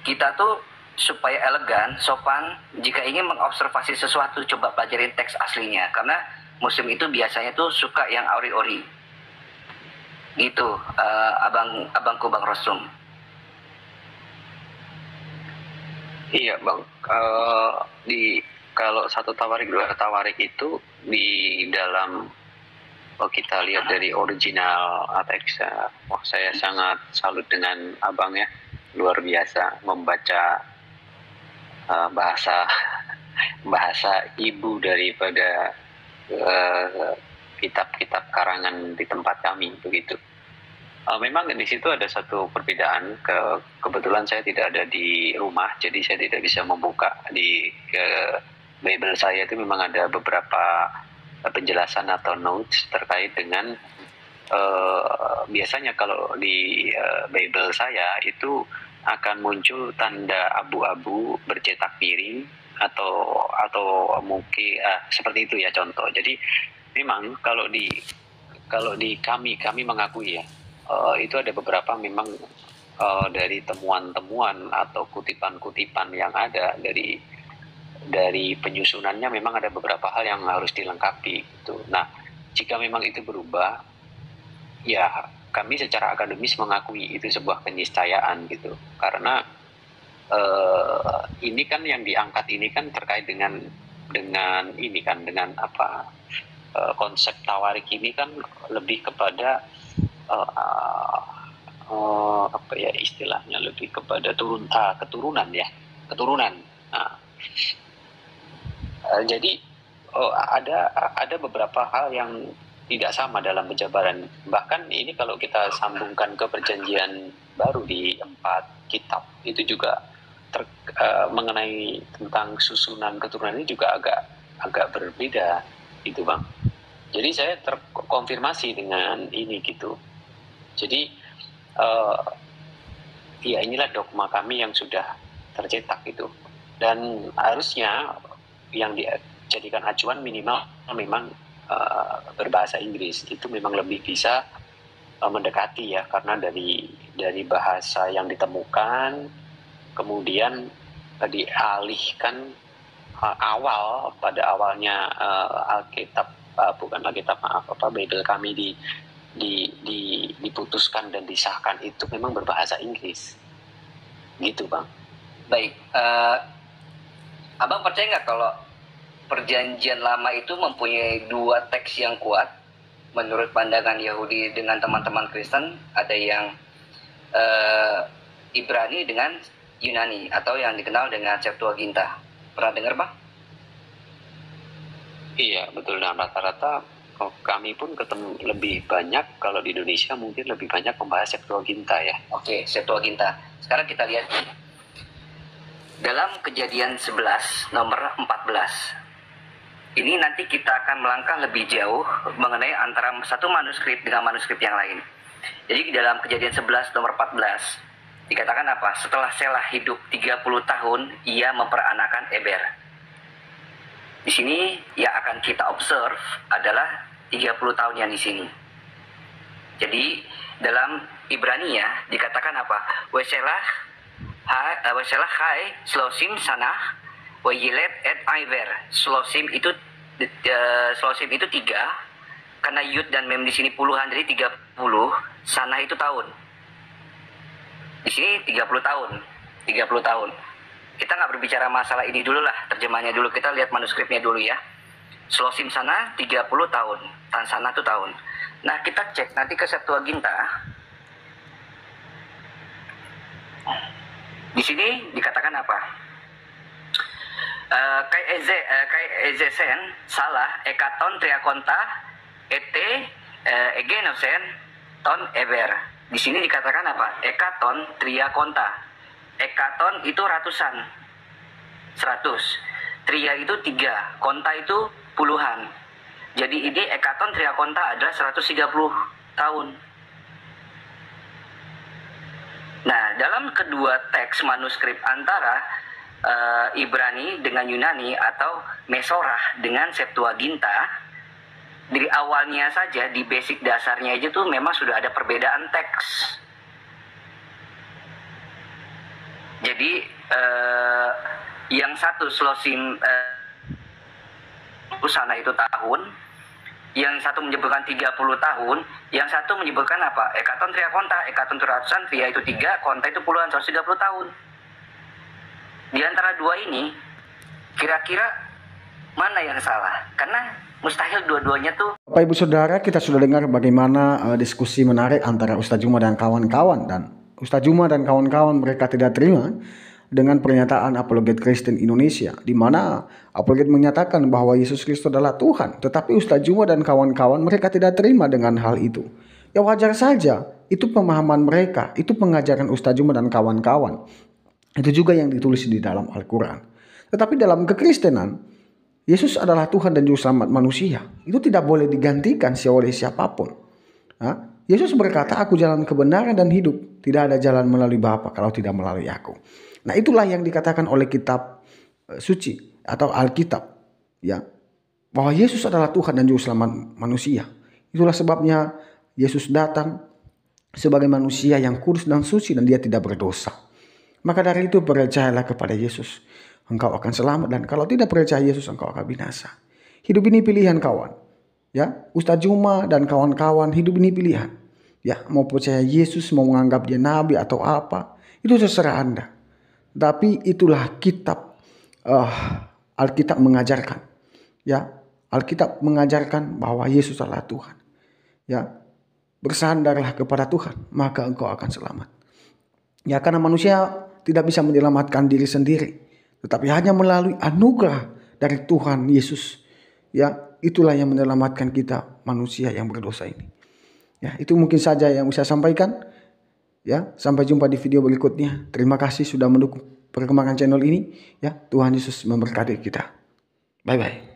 kita tuh supaya elegan, sopan, jika ingin mengobservasi sesuatu coba pelajarin teks aslinya, karena muslim itu biasanya tuh suka yang ori-ori gitu. Abangku Bang Rosum. Iya bang, kalau 1 Tawarikh 2 Tawarikh itu di dalam kita lihat dari original teks, wah saya sangat salut dengan abang ya, luar biasa membaca bahasa ibu daripada kitab-kitab karangan di tempat kami begitu. Memang di situ ada satu perbedaan. Kebetulan saya tidak ada di rumah, jadi saya tidak bisa membuka di Bible saya. Itu memang ada beberapa penjelasan atau notes terkait dengan biasanya kalau di Bible saya itu akan muncul tanda abu-abu bercetak piring atau mungkin seperti itu ya contoh. Jadi memang kalau di kami mengakui ya, itu ada beberapa memang dari temuan-temuan atau kutipan-kutipan yang ada dari penyusunannya, memang ada beberapa hal yang harus dilengkapi gitu. Nah, jika memang itu berubah, ya kami secara akademis mengakui itu sebuah keniscayaan gitu. Karena ini kan yang diangkat ini kan terkait dengan ini kan, dengan apa, konsep Tawarikh ini kan lebih kepada apa ya istilahnya, lebih kepada keturunan. Nah, jadi ada beberapa hal yang tidak sama dalam penjabaran. Bahkan ini kalau kita sambungkan ke perjanjian baru di 4 kitab itu juga mengenai tentang susunan keturunan ini juga agak berbeda gitu bang. Jadi saya terkonfirmasi dengan ini gitu. Jadi ya inilah dogma kami yang sudah tercetak gitu. Dan harusnya yang dijadikan acuan minimal memang berbahasa Inggris. Itu memang lebih bisa mendekati ya, karena dari bahasa yang ditemukan kemudian dialihkan pada awalnya Alkitab, bukan Alkitab, Bible kami diputuskan dan disahkan itu memang berbahasa Inggris gitu bang. Baik, abang percaya nggak kalau perjanjian lama itu mempunyai 2 teks yang kuat menurut pandangan Yahudi dengan teman-teman Kristen? Ada yang Ibrani dengan Yunani atau yang dikenal dengan Septuaginta. Pernah dengar bang? Iya betul. Nah rata-rata kami pun ketemu lebih banyak, kalau di Indonesia mungkin lebih banyak membahas Septuaginta ya. Oke, Septuaginta. Sekarang kita lihat dalam Kejadian 11 nomor 14. Ini nanti kita akan melangkah lebih jauh mengenai antara satu manuskrip dengan manuskrip yang lain. Jadi dalam Kejadian 11 nomor 14 dikatakan apa? Setelah Selah hidup 30 tahun, ia memperanakan Eber. Di sini yang akan kita observe adalah 30 tahun yang di sini. Jadi dalam Ibrania dikatakan apa? Weselah hai Shlosim sanah Wayilet et Iver. Shlosim itu 3, karena Yud dan Mem di sini puluhan, jadi 30. Sana itu tahun. Di sini 30 tahun. 30 tahun. Kita nggak berbicara masalah ini dulu lah, terjemahnya dulu. Kita lihat manuskripnya dulu ya. Shlosim sana 30 tahun. Tan sana itu tahun. Nah, kita cek nanti ke Septuaginta. Di sini dikatakan apa? Kai ezesen salah ekaton triakonta egenosen ton eber. Di sini dikatakan apa? Ekaton triakonta. Ekaton itu ratusan, 100. Tria itu 3, konta itu puluhan. Jadi ide ekaton triakonta adalah 130 tahun. Nah, dalam kedua teks manuskrip antara Ibrani dengan Yunani atau Mesorah dengan Septuaginta, dari awalnya saja di basic dasarnya aja tuh memang sudah ada perbedaan teks. Jadi yang satu Shlosim sana itu tahun, yang satu menyebutkan 30 tahun, yang satu menyebutkan apa? Ekaton triakonta, ekaton itu ratusan, tria itu 3, konta itu puluhan, 130 tahun. Di antara dua ini, kira-kira mana yang salah? Karena mustahil dua-duanya tuh. Bapak Ibu Saudara, kita sudah dengar bagaimana diskusi menarik antara Ustaz Juma dan kawan-kawan. Dan Ustaz Juma dan kawan-kawan mereka tidak terima dengan pernyataan Apologet Kristen Indonesia, di mana Apologet menyatakan bahwa Yesus Kristus adalah Tuhan. Tetapi Ustaz Juma dan kawan-kawan mereka tidak terima dengan hal itu. Ya wajar saja, itu pemahaman mereka, itu pengajaran Ustaz Juma dan kawan-kawan. Itu juga yang ditulis di dalam Al-Quran. Tetapi dalam kekristenan, Yesus adalah Tuhan dan Juru Selamat manusia. Itu tidak boleh digantikan oleh siapapun. Yesus berkata, aku jalan kebenaran dan hidup. Tidak ada jalan melalui Bapa kalau tidak melalui aku. Nah, itulah yang dikatakan oleh kitab suci atau Alkitab. Ya, bahwa Yesus adalah Tuhan dan Juru Selamat manusia. Itulah sebabnya Yesus datang sebagai manusia yang kudus dan suci dan dia tidak berdosa. Maka dari itu percayalah kepada Yesus, engkau akan selamat, dan kalau tidak percaya Yesus engkau akan binasa. Hidup ini pilihan kawan. Ya, Ustaz Juma dan kawan-kawan, hidup ini pilihan. Ya, mau percaya Yesus, mau menganggap dia nabi atau apa, itu terserah Anda. Tapi itulah kitab Alkitab mengajarkan. Ya, Alkitab mengajarkan bahwa Yesus adalah Tuhan. Ya, bersandarlah kepada Tuhan, maka engkau akan selamat. Ya, karena manusia tidak bisa menyelamatkan diri sendiri, tetapi hanya melalui anugerah dari Tuhan Yesus. Ya, itulah yang menyelamatkan kita manusia yang berdosa ini. Ya, itu mungkin saja yang bisa sampaikan. Ya, sampai jumpa di video berikutnya. Terima kasih sudah mendukung perkembangan channel ini. Ya, Tuhan Yesus memberkati kita. Bye bye.